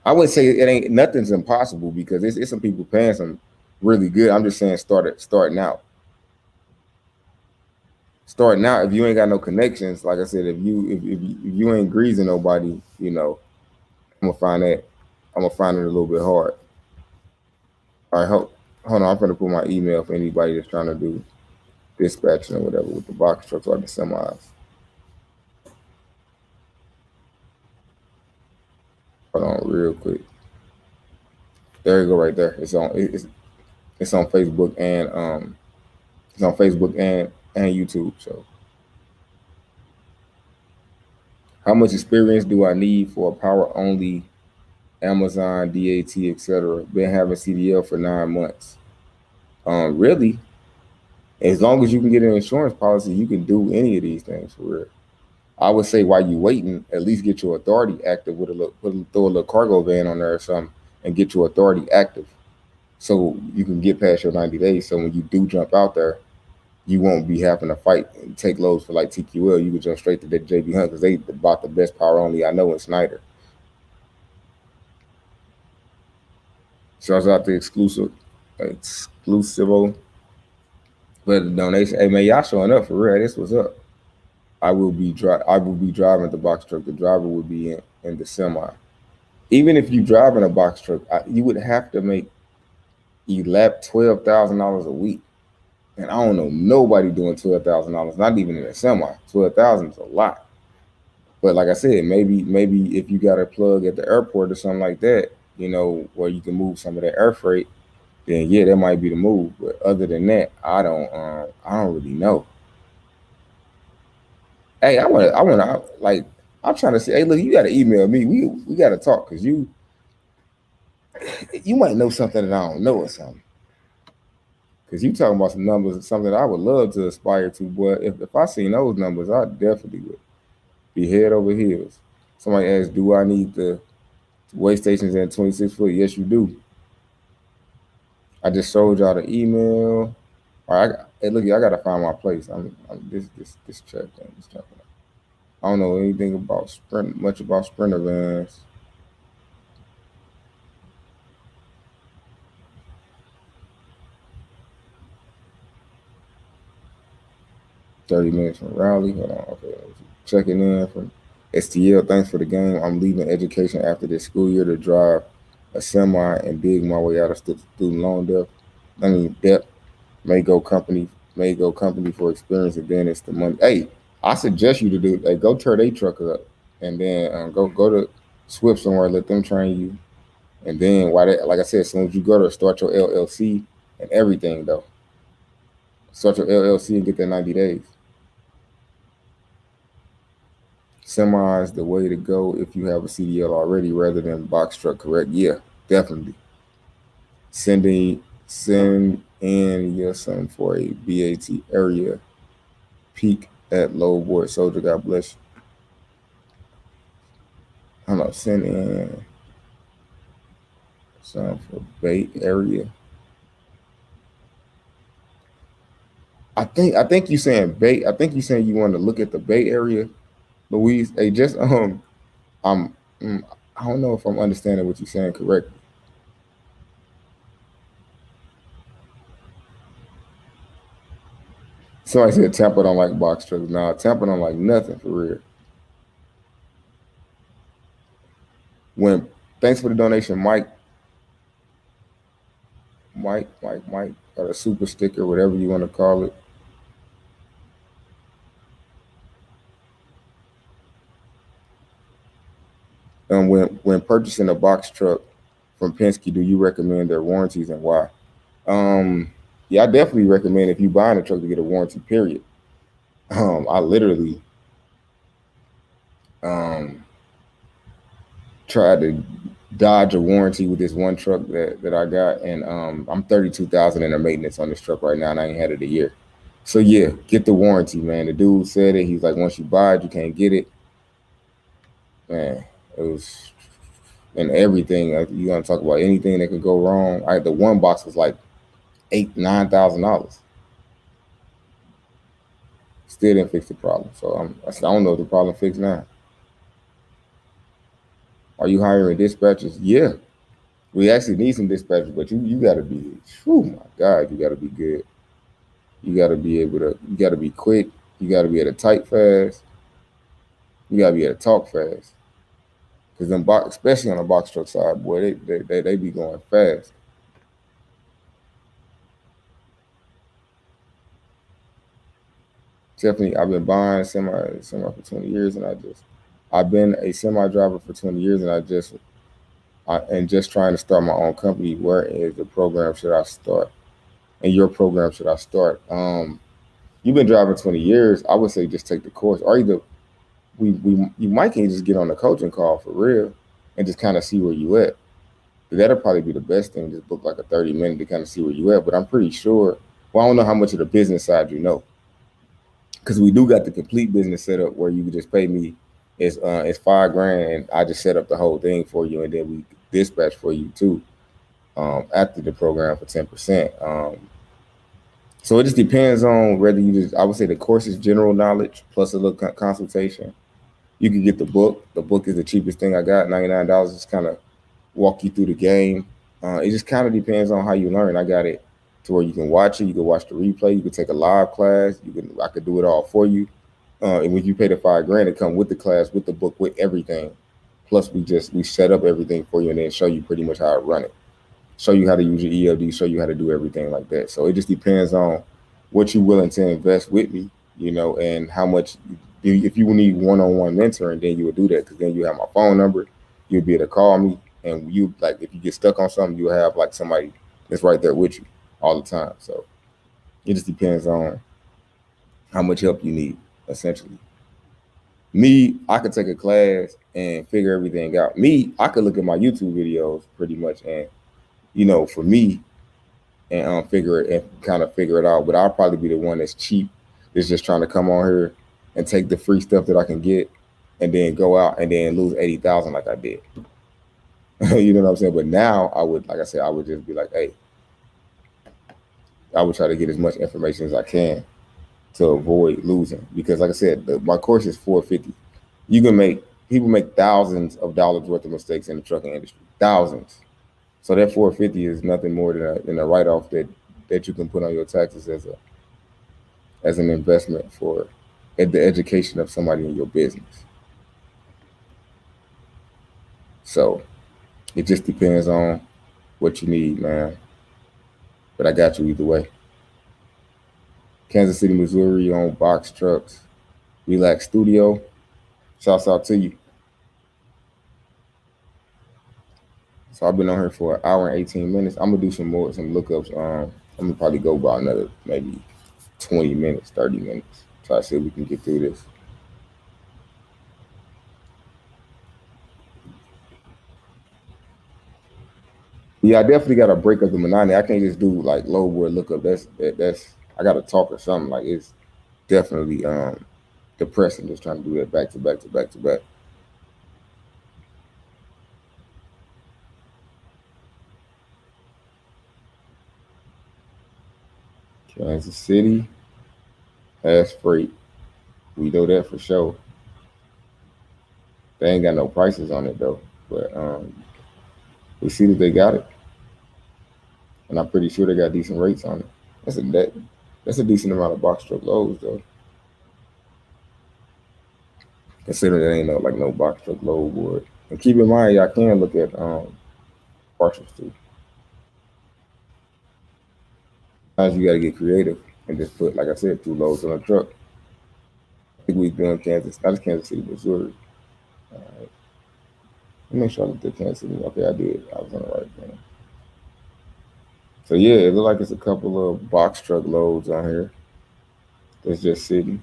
I would say it ain't nothing's impossible because it's some people paying some really good. I'm just saying starting out, if you ain't got no connections, like I said, if you ain't greasing nobody, I'm gonna find that I'm gonna find it a little bit hard. All right, hold on, I'm gonna put my email for anybody that's trying to do dispatching or whatever with the box trucks or the semis. Hold on, real quick. There you go, right there. It's on Facebook and it's on Facebook and YouTube. So, how much experience do I need for a power only Amazon DAT, etc.? Been having CDL for 9 months. Really, as long as you can get an insurance policy, you can do any of these things for real. I would say while you waiting, at least get your authority active with throw a little cargo van on there or something, and get your authority active so you can get past your 90 days. So when you do jump out there, you won't be having to fight and take loads for like TQL. You can jump straight to the JB Hunt because they bought the best power only I know in Snyder. Shouts out to exclusivo for the donation. Hey man, y'all showing up for real. This was up. I will be driving the box truck. The driver will be in the semi. Even if you drive in a box truck, you would have to make $12,000 a week. And I don't know nobody doing $12,000. Not even in a semi. 12,000 is a lot. But like I said, maybe if you got a plug at the airport or something like that, where you can move some of that air freight, then yeah, that might be the move. But other than that, I don't really know. Hey, I wanna like I'm trying to say, hey, look, you gotta email me. We gotta talk because you might know something that I don't know or something. Because you talking about some numbers, something I would love to aspire to, but if I seen those numbers, I definitely would be head over heels. Somebody asked, do I need the way stations at 26 foot? Yes, you do. I just showed y'all the email. All right, hey, look, I gotta find my place. I'm this check thing. This check. I don't know anything about much about Sprinter vans. 30 minutes from Raleigh. Hold on, okay. Checking in from STL. Thanks for the game. I'm leaving education after this school year to drive a semi and dig my way out of student loan debt. Debt may go company for experience, and then it's the money. Hey, I suggest you to do. Hey, go tear their truck up, and then go to Swift somewhere. Let them train you, and then like I said, as soon as you go to start your LLC and everything though, start your LLC and get that 90 days. Semi is the way to go if you have a CDL already rather than box truck, correct? Yeah, definitely. Send in your son for a BAT area peak at low board soldier. God bless you. I don't know, send in son for Bay area. I think you saying Bay. I think you saying you want to look at the Bay Area, Louise. Hey, just I'm mm, I don't know if I'm understanding what you're saying correctly. Somebody said Tampa don't like box trucks. Nah, Tampa don't like nothing for real. When thanks for the donation, Mike, or a super sticker, whatever you want to call it. When purchasing a box truck from Penske, do you recommend their warranties and why? Um, yeah, I definitely recommend if you buying a truck to get a warranty. Period. I literally um tried to dodge a warranty with this one truck that I got, and I'm 32,000 in the maintenance on this truck right now, and I ain't had it a year. So yeah, get the warranty, man. The dude said it. He's like, once you buy it, you can't get it. Man, it was and everything. You gonna talk about anything that could go wrong? The one box was like $9,000. Still didn't fix the problem. So I don't know if the problem fixed now. Are you hiring dispatchers? Yeah, we actually need some dispatchers, but you got to be. Oh my God, you got to be good. You got to be able to. You got to be quick. You got to be able to type fast. You got to be able to talk fast. Because them box, especially on the box truck side, boy, they be going fast. Definitely, I've been buying semi for 20 years, and I've been a semi driver for 20 years, and and just trying to start my own company. Where is the program should I start? And your program should I start? You've been driving 20 years. I would say just take the course, or either we you might can just get on the coaching call for real, and just kind of see where you at. That'll probably be the best thing. Just book like a 30 minute to kind of see where you at. But I'm pretty sure. Well, I don't know how much of the business side you know, because we do got the complete business set up where you can just pay me. It's 5 grand, and I just set up the whole thing for you, and then we dispatch for you too after the program for 10%. So it just depends on whether you just. I would say the course is general knowledge plus a little consultation. You can get the book. The book is the cheapest thing I got, $99. Just kind of walk you through the game. It just kind of depends on how you learn. I got it to where you can watch it. You can watch the replay. You can take a live class. I could do it all for you. And when you pay the 5 grand, it come with the class, with the book, with everything. Plus, we set up everything for you and then show you pretty much how to run it. Show you how to use your ELD. Show you how to do everything like that. So it just depends on what you're willing to invest with me, and how much. If you need one-on-one mentoring, then you would do that because then you have my phone number. You'll be able to call me, and you like if you get stuck on something, you'll have like somebody that's right there with you all the time. So it just depends on how much help you need, essentially. Me, I could take a class and figure everything out. Me, I could look at my YouTube videos pretty much, and for me, and figure it and kind of figure it out. But I'll probably be the one that's cheap, that's just trying to come on here and take the free stuff that I can get, and then go out and then lose 80,000 like I did. You know what I'm saying? But now I would, like I said, I would just be like, hey, I would try to get as much information as I can to avoid losing. Because, like I said, my course is 450. You can make people make thousands of dollars worth of mistakes in the trucking industry, thousands. So that 450 is nothing more than a write off that you can put on your taxes as an investment for the education of somebody in your business. So it just depends on what you need, man. But I got you either way. Kansas City, Missouri on box trucks. Relax Studio. Shouts out to you. So I've been on here for an hour and 18 minutes. I'm gonna do some lookups. I'm gonna probably go about another maybe 20 minutes, 30 minutes. Try to see if we can get through this. Yeah, I definitely got to break up the monotony. I can't just do like low board lookup. That's I got to talk or something. Like it's definitely depressing just trying to do that back to back to back to back. Kansas City. Has freight. We know that for sure. They ain't got no prices on it though, but we see that they got it, and I'm pretty sure they got decent rates on it. That's a that, that's a decent amount of box truck loads though. Considering it ain't no box truck load board. And keep in mind, y'all can look at partials too. Sometimes you gotta get creative and just put, like I said, 2 loads on a truck. I think we doing Kansas, not just Kansas City, Missouri. Right. Let me make sure I looked at Kansas City. Okay, I did. I was on the right thing. So yeah, it looks like it's a couple of box truck loads on here that's just sitting.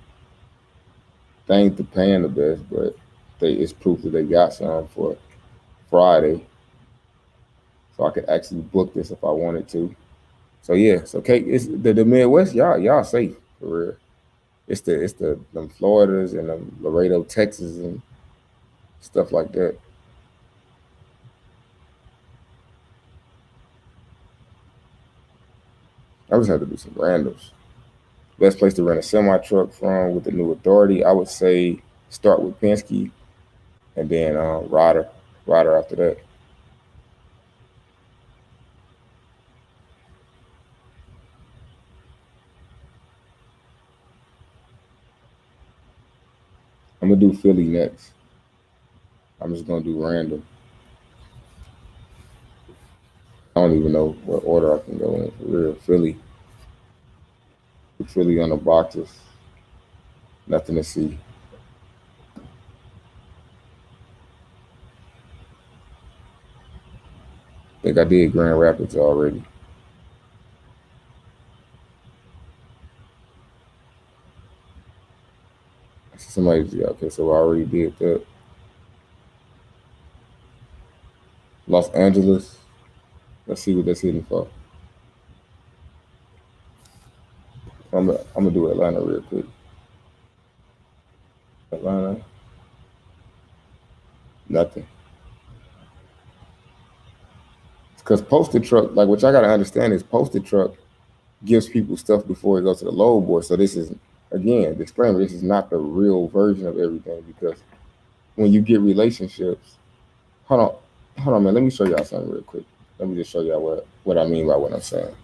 They ain't the paying the best, but it's proof that they got some for Friday. So I could actually book this if I wanted to. So yeah, so Kate, it's the Midwest, y'all safe for real. It's the them Floridas and them Laredo, Texas and stuff like that. I just had to do some randoms. Best place to rent a semi truck from with the new authority, I would say start with Penske and then Ryder after that. I'm gonna do Philly next. I'm just gonna do random. I don't even know what order I can go in for real. Philly on the boxes. Nothing to see. I think I did Grand Rapids already. Somebody, yeah, okay, so I already did that. Los Angeles. Let's see what that's hitting for. I'm gonna do Atlanta real quick. Atlanta, nothing. Because posted truck, like what y'all gotta understand is posted truck gives people stuff before it goes to the load board. So this is again disclaimer. This is not the real version of everything because when you get relationships, hold on, man. Let me show y'all something real quick. Let me just show y'all what I mean by what I'm saying.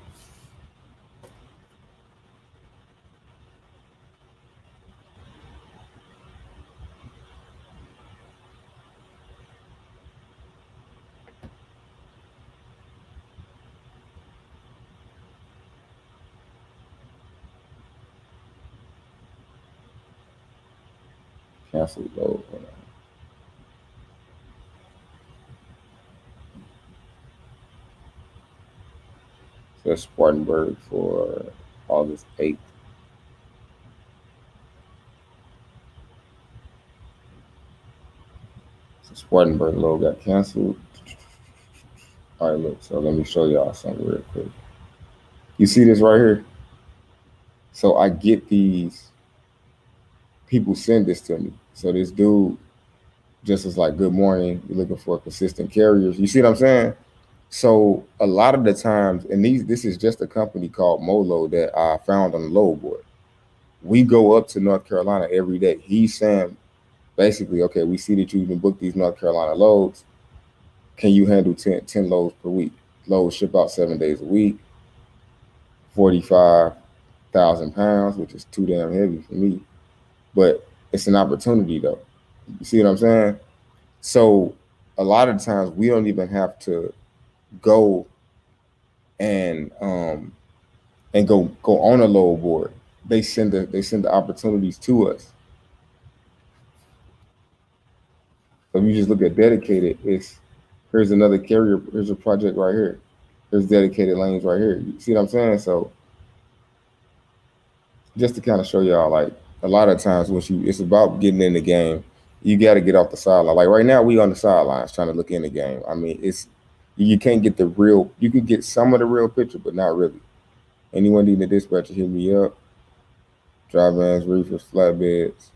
Cancel load. So that's Spartanburg for August 8th. So Spartanburg load got canceled. All right, look. So let me show y'all something real quick. You see this right here? So I get these people send this to me. So this dude just was like, "Good morning. You're looking for consistent carriers." You see what I'm saying? So a lot of the times, and this is just a company called Molo that I found on the load board. We go up to North Carolina every day. He's saying basically, okay, we see that you can book these North Carolina loads. Can you handle 10 loads per week? Loads ship out 7 days a week, 45,000 pounds, which is too damn heavy for me. But it's an opportunity though. You see what I'm saying? So a lot of times we don't even have to go and go on a load board. They send the opportunities to us. So if you just look at dedicated, it's here's another carrier, here's a project right here. There's dedicated lanes right here. You see what I'm saying? So just to kind of show y'all, like a lot of times it's about getting in the game. You got to get off the sideline. Like right now, we on the sidelines trying to look in the game. I mean, you can't get the real. You can get some of the real picture, but not really. Anyone needing a dispatcher, hit me up. Dry vans, reefers, flatbeds.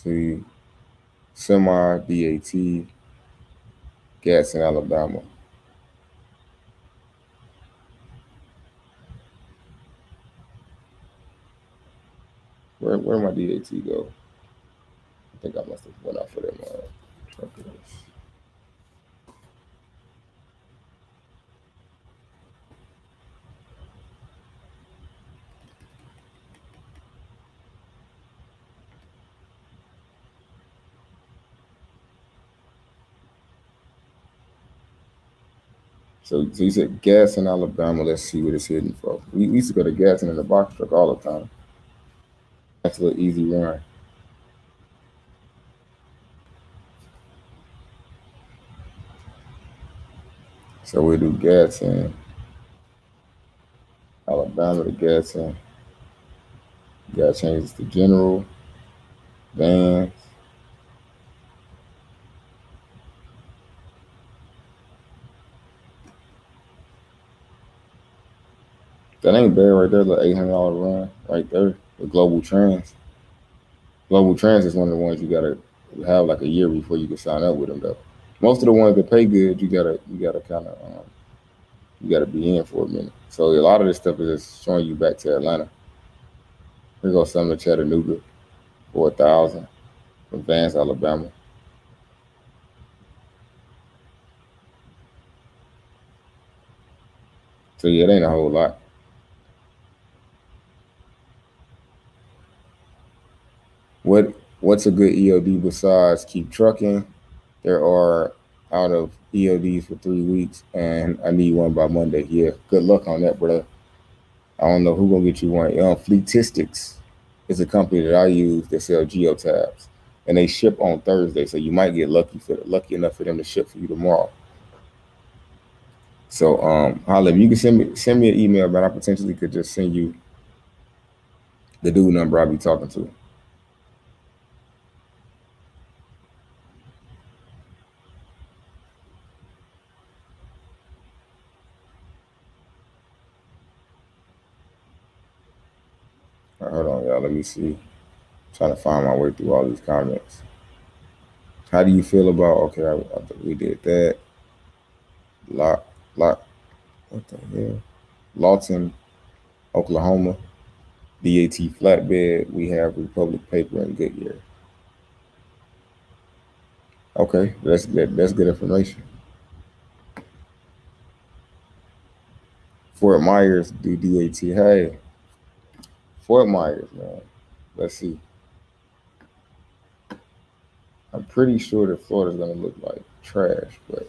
See, semi, DAT, Gadsden, Alabama. Where my DAT go? I think I must have went off of them truckers. So you said Gadsden, Alabama. Let's see what it's hitting for. We used to go to Gadsden in the box truck all the time. That's a little easy run. So we do Gadsden, Alabama to Gadsden. You gotta change this to general, vans. That ain't bad right there. Like $800 run right there with Global Trans. Global Trans is one of the ones you gotta have like a year before you can sign up with them though. Most of the ones that pay good, you gotta kind of you gotta be in for a minute. So a lot of this stuff is just showing you back to Atlanta. Here goes some to Chattanooga for 1,000 from Vance, Alabama. So yeah, it ain't a whole lot. What's a good EOD besides keep trucking? There are out of EODs for 3 weeks, and I need one by Monday. Yeah, good luck on that, brother. I don't know who gonna get you one. Fleetistics is a company that I use that sell geotabs, and they ship on Thursday, so you might get lucky enough for them to ship for you tomorrow. So holla, if you can send me an email, but I potentially could just send you the dude number I'll be talking to. Right, hold on, y'all. Let me see. I'm trying to find my way through all these comments. How do you feel about? Okay, we did that. Lot, lot. What the hell? Lawton, Oklahoma. DAT flatbed. We have Republic Paper and Goodyear. Okay, that's good. That's good information. Fort Myers do DAT. Hey, Fort Myers, man. Let's see. I'm pretty sure that Florida's gonna look like trash, but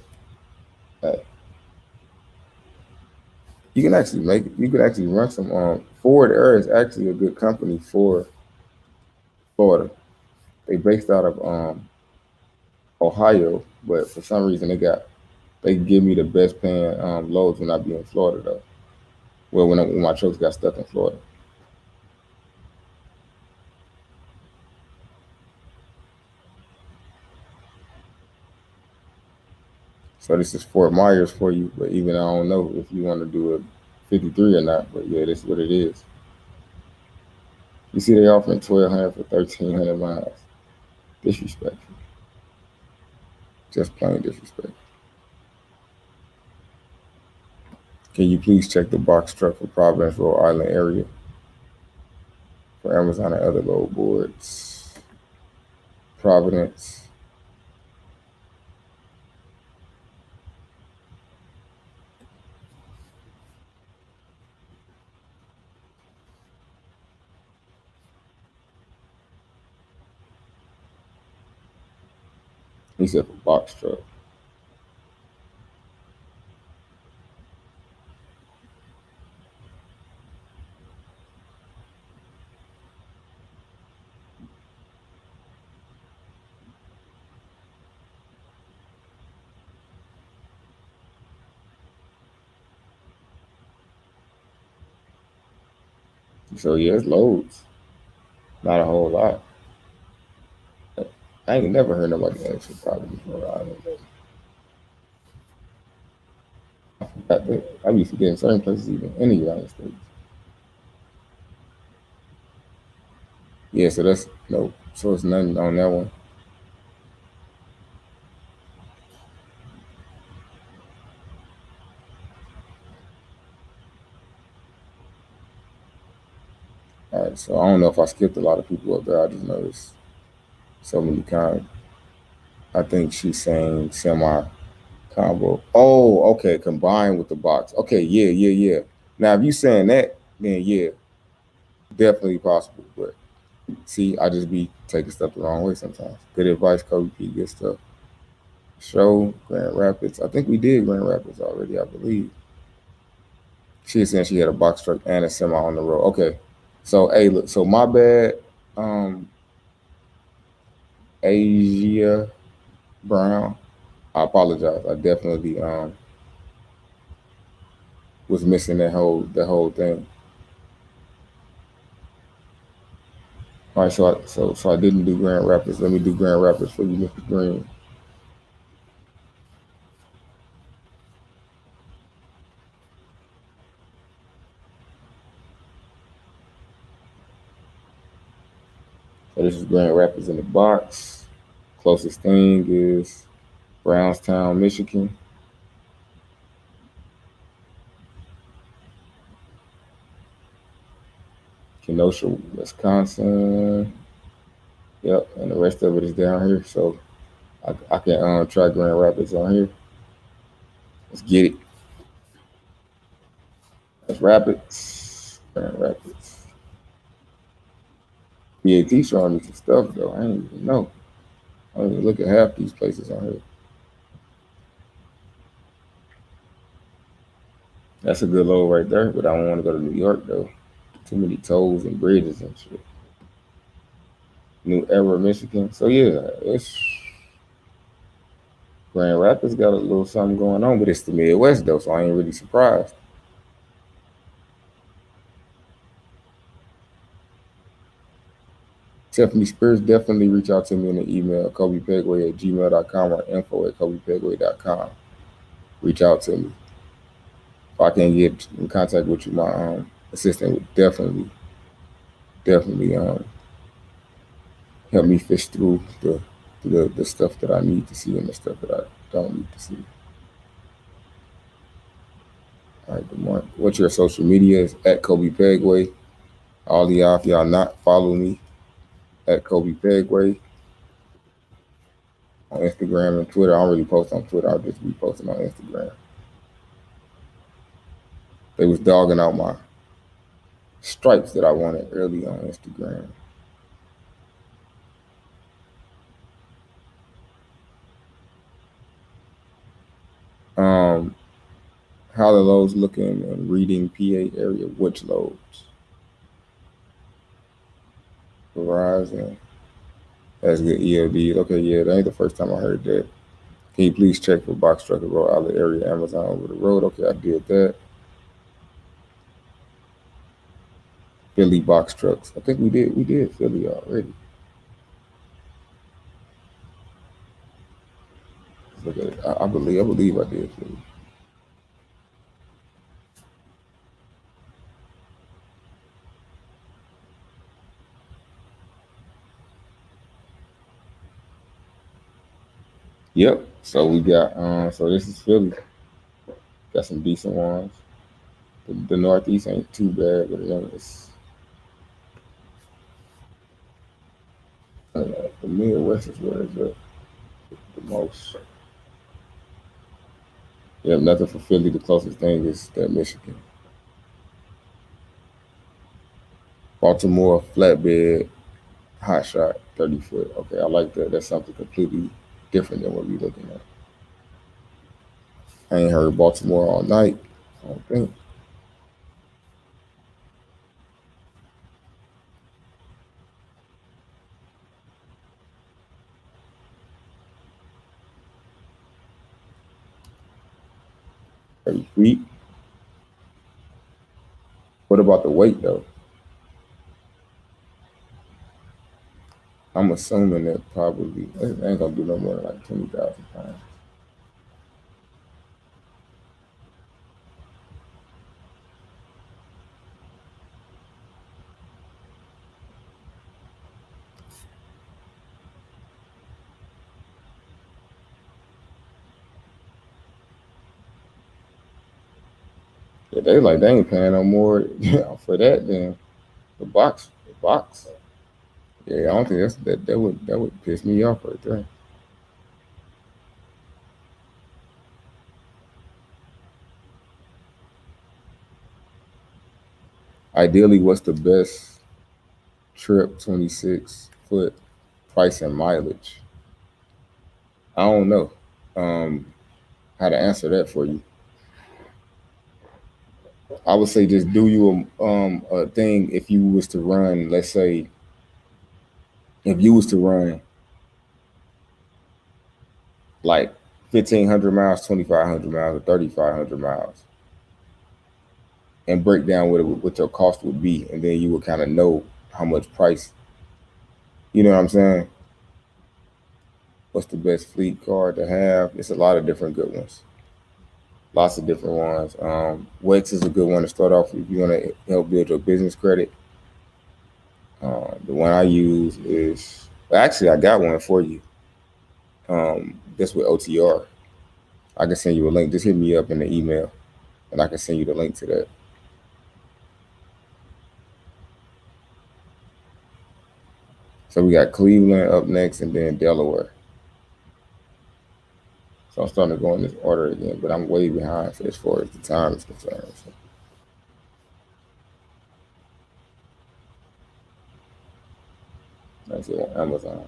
hey, you can actually make it. You can actually run some. Forward Air is actually a good company for Florida. They based out of Ohio, but for some reason they give me the best paying loads when I be in Florida though. Well, when my trucks got stuck in Florida. So this is Fort Myers for you, but even I don't know if you want to do a 53 or not. But yeah, this is what it is. You see, they offering 1,200 for 1,300 miles. Disrespectful. Just plain disrespectful. Can you please check the box truck for Providence, Rhode Island area for Amazon and other load boards? Providence. He said for box truck. So yeah, it's loads. Not a whole lot. I ain't never heard nobody ask for Providence, Rhode Island. I used to get in certain places even in the United States. Yeah, so that's no. So it's nothing on that one. All right, so I don't know if I skipped a lot of people up there. I just noticed so many kind. I think she's saying semi combo. Oh, okay, combined with the box. Okay, yeah, yeah, yeah. Now, if you saying that, then yeah, definitely possible. But see, I just be taking stuff the wrong way sometimes. Good advice, Kobe P. Good stuff. Show Grand Rapids. I think we did Grand Rapids already. I believe she was saying she had a box truck and a semi on the road. Okay, so hey, look. So my bad. Um, Asia Brown. I apologize. I definitely was missing that whole thing. All right, so I didn't do Grand Rapids. Let me do Grand Rapids for you, Mr. Green. So this is Grand Rapids in the box. Closest thing is Brownstown, Michigan. Kenosha, Wisconsin. Yep, and the rest of it is down here. So I can try Grand Rapids on here. Let's get it. That's Rapids. Grand Rapids. PAT showing me some stuff though. I ain't even know. I don't even look at half these places on here. That's a good load right there, but I don't want to go to New York though. Too many tolls and bridges and shit. New Era, Michigan. So yeah, it's Grand Rapids got a little something going on, but it's the Midwest though, so I ain't really surprised. Tiffany Spears, definitely reach out to me in the email, kobepegway@gmail.com or info@kobepegway.com. Reach out to me. If I can get in contact with you, my assistant would definitely help me fish through the stuff that I need to see and the stuff that I don't need to see. All right, good morning. What's your social media? Is at Kobe Pegway. All of y'all, if y'all not follow me at Kobe Pegway on Instagram and Twitter. I don't really post on Twitter. I'll just be posting on Instagram. They was dogging out my stripes that I wanted early on Instagram. Um, how the loads looking and reading PA area? Which loads? Verizon. That's good. ELDs. Okay, yeah, that ain't the first time I heard that. Can you please check for box truck and roll outlet area, Amazon over the road? Okay, I did that. Philly box trucks. I think we did Philly already. Look at it. I believe I did Philly. Yep. So we got so this is Philly. Got some decent ones. The Northeast ain't too bad, but the Midwest is where it's the most. Yeah, nothing for Philly. The closest thing is that Michigan. Baltimore flatbed hot shot 30 foot. Okay, I like that. That's something completely different than what we're looking at. I ain't heard Baltimore all night. I don't think. 30 feet. What about the weight though? I'm assuming that probably it ain't gonna do no more than like 20,000 pounds. Yeah, they like they ain't paying no more for that than the box. The box. Yeah, I don't think that would piss me off right there. Ideally, what's the best trip 26 foot price and mileage? I don't know um, how to answer that for you. I would say just do you a thing if you was to run. Let's say if you was to run like 1,500 miles, 2,500 miles, or 3,500 miles, and break down what your cost would be, and then you would kind of know how much price. You know what I'm saying? What's the best fleet card to have? It's a lot of different good ones. Lots of different ones. Wex is a good one to start off with if you want to help build your business credit. The one I use is actually I got one for you. That's with OTR. I can send you a link. Just hit me up in the email, and I can send you the link to that. So we got Cleveland up next, and then Delaware. So I'm starting to go in this order again, but I'm way behind as far as the time is concerned. So that's it on Amazon.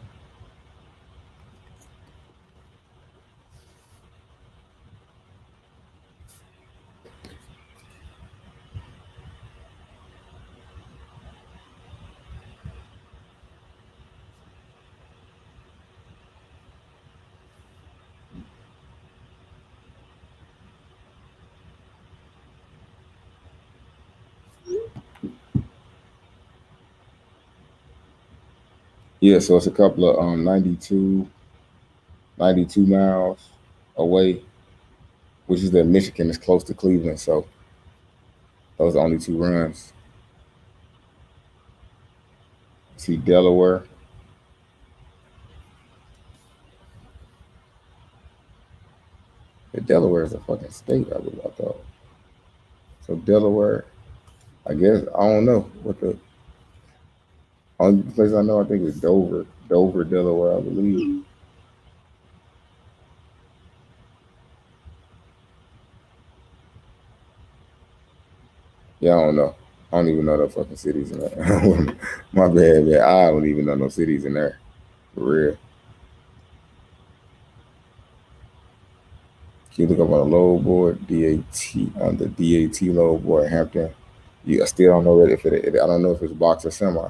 Yeah, so it's a couple of 92 miles away, which is that Michigan is close to Cleveland. So those are only two runs. See Delaware. Yeah, Delaware is a fucking state, I thought. So Delaware, I guess I don't know what the only place I know I think is Dover. Dover, Delaware, I believe. Yeah, I don't know. I don't even know the fucking cities in there. My bad, man. I don't even know no cities in there. For real. Can you look up on the load board, DAT, on the DAT load board, Hampton? I still don't know if I don't know if it's box or semi.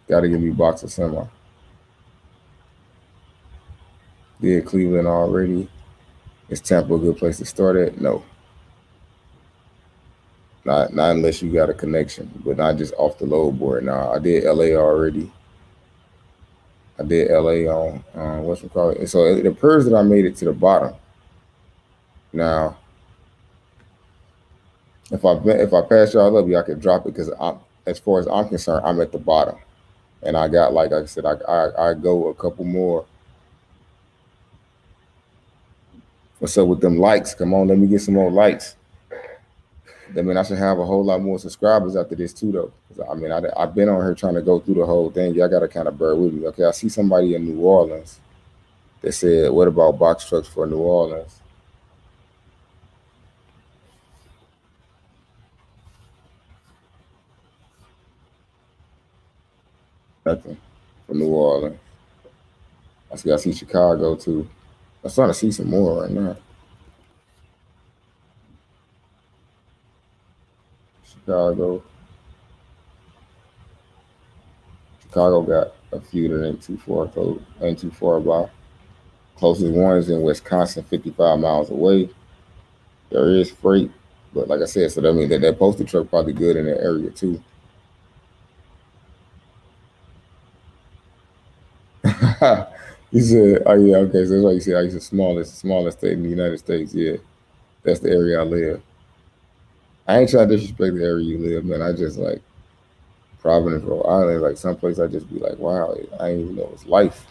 Gotta give me box or semi. Did Cleveland already? Is Tampa a good place to start at? No. Not unless you got a connection, but not just off the load board. Nah, I did LA already. I did LA on what's it called? And so it appears that I made it to the bottom. Now, if I pass y'all up, y'all can drop it because as far as I'm concerned, I'm at the bottom, and I got like I said, I go a couple more. What's up with them likes? Come on, let me get some more likes. I mean, I should have a whole lot more subscribers after this too, though. 'Cause, I mean, I've been on here trying to go through the whole thing. Y'all got to kind of bear with me. Okay, I see somebody in New Orleans that said, "What about box trucks for New Orleans?" Nothing for New Orleans. I see Chicago too. I'm starting to see some more right now. Chicago, Chicago got a few that ain't too far. Ain't too far by. Closest one is in Wisconsin, 55 miles away. There is freight, but like I said, so that means that postal truck probably good in that area too. You said, "Oh yeah, okay." So that's why you said I used the smallest state in the United States. Yeah, that's the area I live. I ain't trying to disrespect the area you live, man. I just like Providence, Rhode Island, like someplace I just be like, wow, I didn't even know it was life.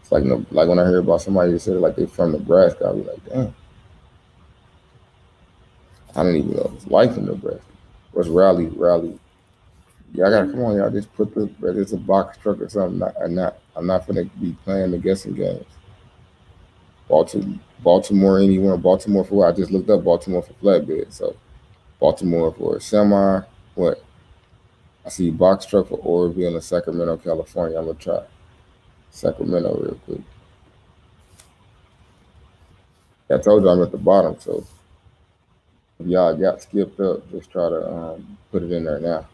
It's like no, like when I hear about somebody that said like they from Nebraska, I be like, damn. I don't even know if it's life in Nebraska. What's rally? Yeah, I gotta come on, y'all. Just put whether it's a box truck or something. I'm not gonna be playing the guessing games. Baltimore, anywhere. Baltimore for what? I just looked up Baltimore for flatbed. So Baltimore for semi. What? I see box truck for Oroville and Sacramento, California. I'm gonna try Sacramento real quick. I told you I'm at the bottom, so if y'all got skipped up, just try to put it in there now.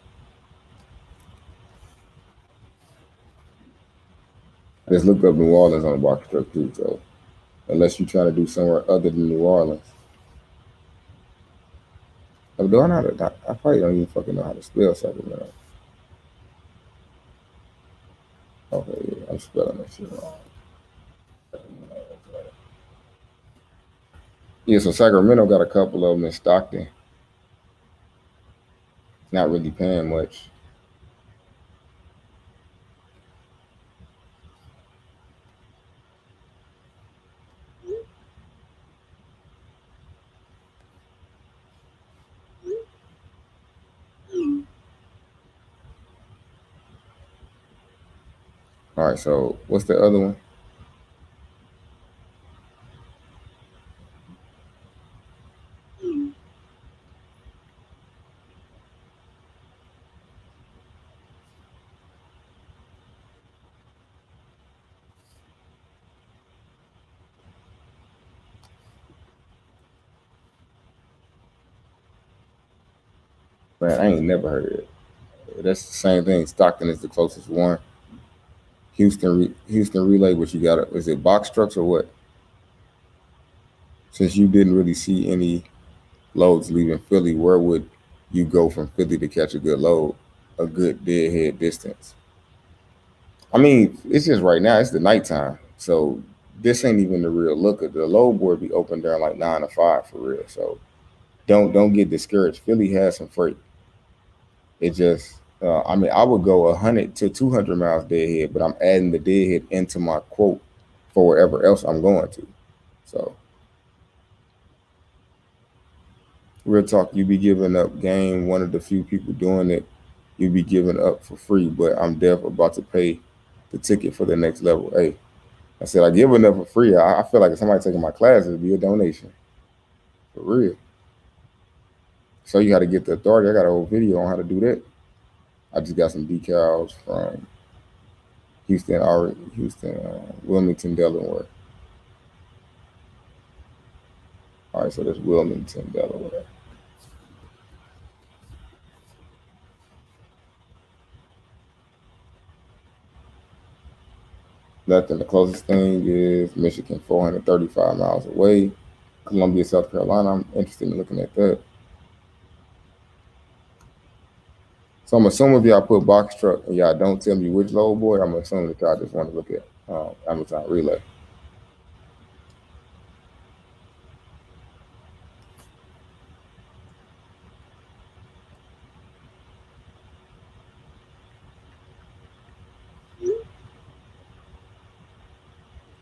I just looked up New Orleans on the box truck too, so unless you're trying to do somewhere other than New Orleans. Do I know how to, I probably don't even fucking know how to spell Sacramento. Okay, yeah, I'm spelling that shit wrong. Yeah, so Sacramento got a couple of them in Stockton. Not really paying much. All right, so what's the other one? Man, I ain't never heard of it. That's the same thing. Stockton is the closest one. Houston Relay, what you got? Is it box trucks or what? Since you didn't really see any loads leaving Philly, where would you go from Philly to catch a good load, a good deadhead distance? I mean, it's just right now. It's the nighttime, so this ain't even the real look. Of the load board be open during like 9 to 5 for real. So don't get discouraged. Philly has some freight. It just, I mean, I would go 100 to 200 miles deadhead, but I'm adding the deadhead into my quote for wherever else I'm going to. So, real talk, you be giving up game. One of the few people doing it, you be giving up for free. But I'm definitely about to pay the ticket for the next level. Hey, I said I give enough for free. I feel like if somebody taking my class, it'd be a donation for real. So you got to get the authority. I got a whole video on how to do that. I just got some decals from Wilmington, Delaware. All right, so that's Wilmington, Delaware. Nothing. The closest thing is Michigan, 435 miles away. Columbia, South Carolina. I'm interested in looking at that. So I'm assuming if y'all put box truck and y'all don't tell me which load board, I'm assuming that y'all just want to look at Amazon Relay.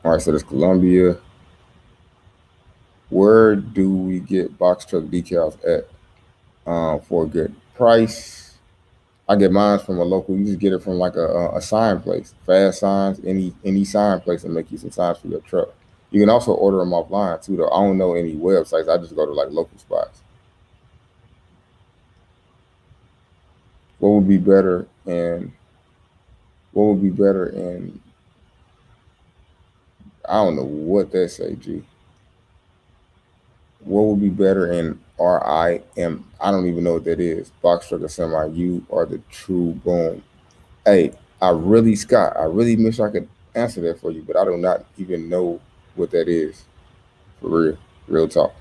All right, so this Columbia. Where do we get box truck decals at for a good price? I get mine from a local. You just get it from like a sign place, fast signs, any sign place, and make you some signs for your truck. You can also order them offline too, though. I don't know any websites. I just go to like local spots. What would be better and what would be better in I don't know what that say, G. What would be better in RIM? I don't even know what that is. Box truck or semi. You are the true boom. Hey, Scott, I really wish I could answer that for you, but I do not even know what that is. For real talk.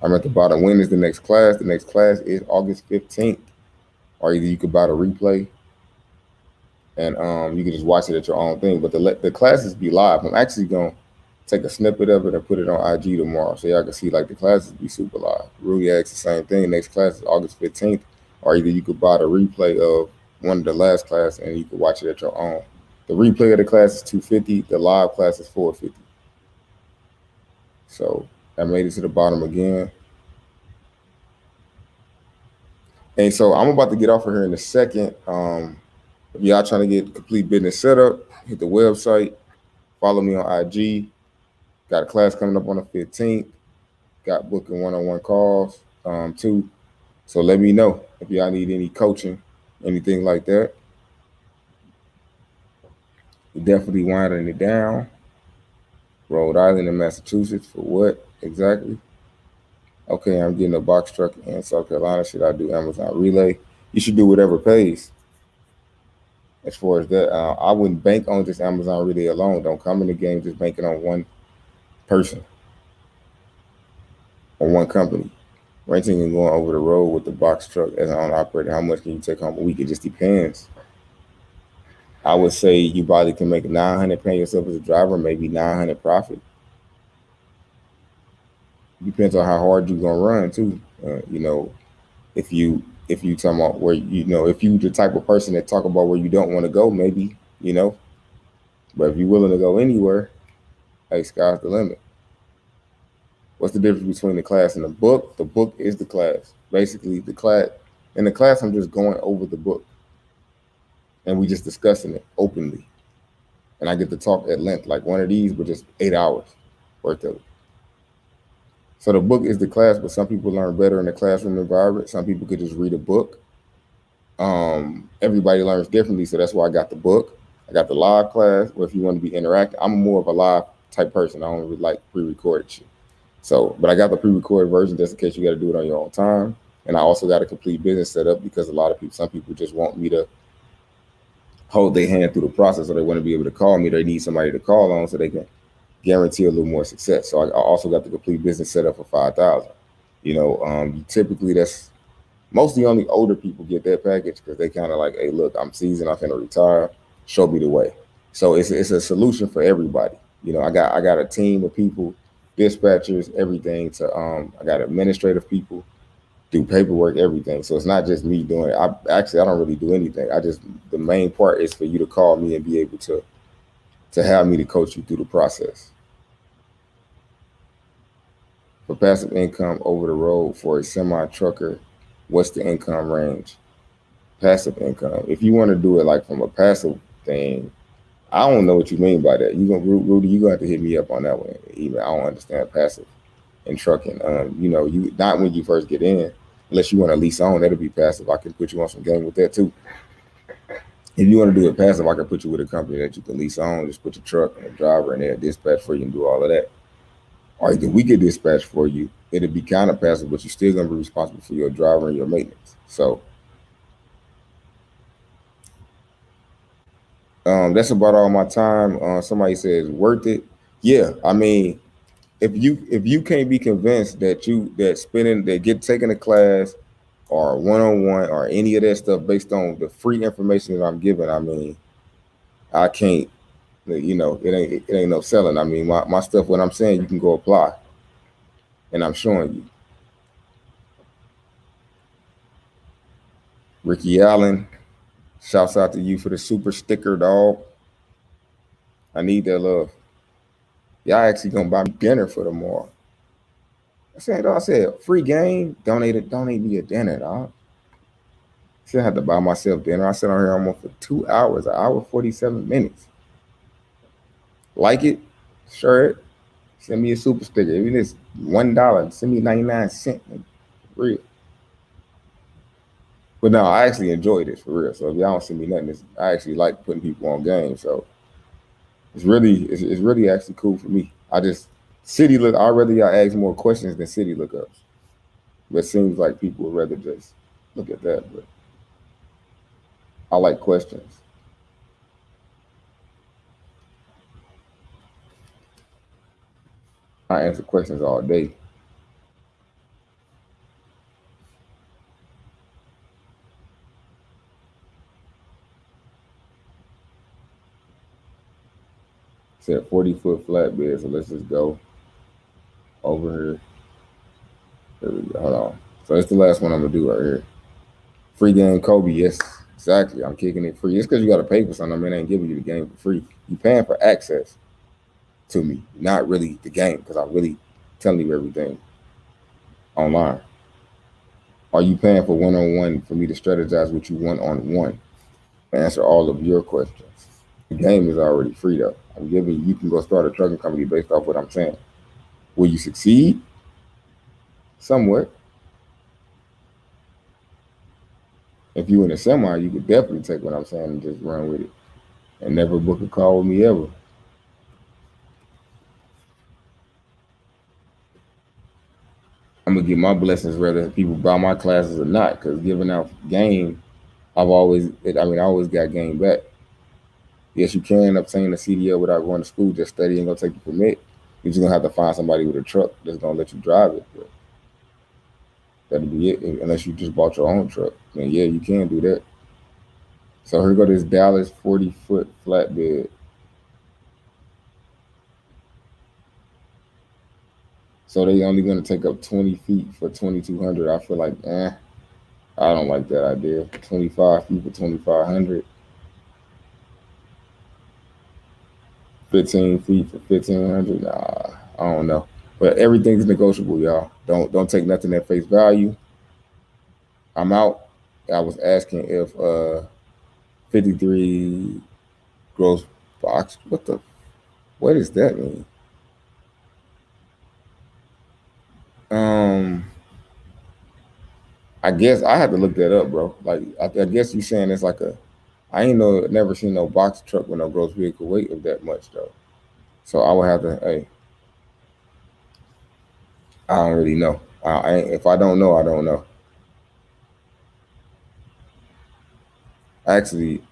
I'm at the bottom. When is the next class? The next class is August 15th. Or either you could buy the replay and you can just watch it at your own thing. But the classes be live. I'm actually gonna take a snippet of it and put it on IG tomorrow, so y'all can see like the classes be super live. Rudy asks the same thing. Next class is August 15th, or either you could buy the replay of one of the last class and you could watch it at your own. The replay of the class is $250. The live class is $450. So I made it to the bottom again. And so I'm about to get off of here in a second. If y'all trying to get complete business set up, hit the website, follow me on IG. Got a class coming up on the 15th. Got booking one-on-one calls too. So let me know if y'all need any coaching, anything like that. Definitely winding it down. Rhode Island and Massachusetts for what exactly? Okay, I'm getting a box truck in South Carolina. Should I do Amazon Relay? You should do whatever pays. As far as that, I wouldn't bank on just Amazon Relay alone. Don't come in the game just banking on one person or one company. Renting and going over the road with the box truck as an owner operator, how much can you take home a week? It just depends. I would say you probably can make $900 paying yourself as a driver, maybe $900 profit. Depends on how hard you're gonna run too. If you talking about where if you the type of person that talk about where you don't want to go, maybe But if you're willing to go anywhere, hey, sky's the limit. What's the difference between the class and the book? The book is the class. Basically, the class. In the class, I'm just going over the book, and we just discussing it openly. And I get to talk at length, like one of these, but just 8 hours worth of it. So the book is the class, but some people learn better in the classroom environment. Some people could just read a book. Everybody learns differently, so that's why I got the book. I got the live class, where if you want to be interactive, I'm more of a live type person. I don't really like pre-recorded shit. So, but I got the pre-recorded version just in case you got to do it on your own time. And I also got a complete business set up because some people just want me to hold their hand through the process, or they want to be able to call me. They need somebody to call on so they can guarantee a little more success. So I also got the complete business set up for $5,000. Typically that's mostly only older people get that package because they kind of like, hey, look, I'm seasoned, I'm gonna retire, show me the way. So it's a solution for everybody. I got a team of people, dispatchers, everything I got administrative people, do paperwork, everything. So it's not just me doing it. I don't really do anything. The main part is for you to call me and be able to have me to coach you through the process. For passive income over the road for a semi-trucker, what's the income range? Passive income. If you want to do it like from a passive thing, I don't know what you mean by that. Rudy, you're gonna have to hit me up on that one. Even I don't understand passive in trucking. You not when you first get in, unless you want to lease on, that'll be passive. I can put you on some game with that too. If you want to do it passive, I can put you with a company that you can lease on. Just put your truck and a driver in there, dispatch for you, and do all of that. Or either we could dispatch for you. It'll be kind of passive, but you're still gonna be responsible for your driver and your maintenance. So that's about all my time. Somebody says worth it. Yeah, I mean, if you can't be convinced that taking a class or one-on-one or any of that stuff based on the free information that I'm giving, I mean, I can't. It ain't no selling. I mean, my stuff. What I'm saying, you can go apply, and I'm showing you. Ricky Allen, shouts out to you for the super sticker, dog. I need that love. Y'all actually gonna buy me dinner for tomorrow. I said free game. Donate me a dinner, dog. I said I had to buy myself dinner. I sat on here almost for 2 hours, 1 hour 47 minutes. Like it, share it. Send me a super sticker. Even if it's $1, send me 99 cents. For real. But no, I actually enjoy this for real. So if y'all don't send me nothing, I actually like putting people on game. So it's really actually cool for me. I'd rather y'all ask more questions than city lookups. But it seems like people would rather just look at that. But I like questions. I answer questions all day. Said 40-foot flatbed, so let's just go over here. There we go. Hold on. So it's the last one I'm gonna do right here. Free game Kobe, yes. Exactly. I'm kicking it free. It's because you got to pay for something. I mean, I ain't giving you the game for free. You paying for access to me, not really the game, because I'm really telling you everything online. Are you paying for one-on-one for me to strategize with you one-on-one? Answer all of your questions. The game is already free though. I'm giving you can go start a trucking company based off what I'm saying. Will you succeed? Somewhat. If you in a semi, you could definitely take what I'm saying and just run with it. And never book a call with me ever. I'm gonna get my blessings whether people buy my classes or not, because giving out game, I always got game back. Yes, you can obtain a CDL without going to school, just study and go take your permit. You're just gonna have to find somebody with a truck that's gonna let you drive it. But that'll be it, unless you just bought your own truck. And yeah, you can do that. So here go this Dallas 40-foot flatbed. So they only gonna take up 20 feet for 2,200. I feel like, I don't like that idea. 25 feet for 2,500. 15 feet for 1,500. Nah, I don't know. But everything's negotiable, y'all. Don't take nothing at face value. I'm out. I was asking if 53 gross box. What does that mean? I guess I had to look that up, bro. Like I guess you saying it's like I ain't never seen no box truck with no gross vehicle weight of that much though. So I would have to. Hey, I don't really know. If I don't know, I don't know. Actually,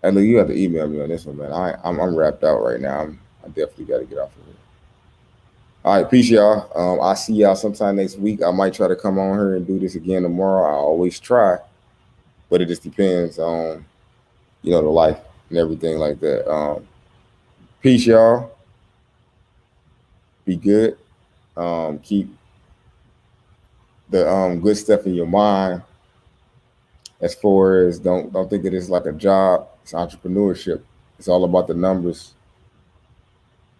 hey, look, you have to email me on this one, man. I'm wrapped out right now. I definitely got to get off of here. All right, peace, y'all. I'll see y'all sometime next week. I might try to come on here and do this again tomorrow. I always try, but it just depends on the life and everything like that. Peace, y'all. Be good. Keep the good stuff in your mind. As far as don't think of this like a job. It's entrepreneurship. It's all about the numbers.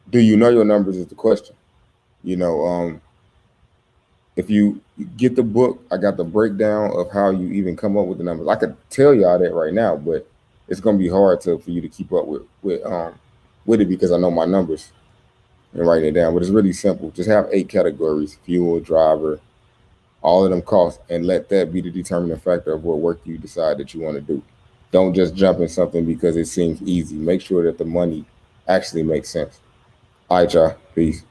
Do you know your numbers is the question. You know, if you get the book, I got the breakdown of how you even come up with the numbers. I could tell y'all that right now, but it's gonna be hard for you to keep up with it because I know my numbers and writing it down. But it's really simple. Just have 8 categories: fuel, driver, all of them costs, and let that be the determining factor of what work you decide that you want to do. Don't just jump in something because it seems easy. Make sure that the money actually makes sense. All right, y'all. Peace.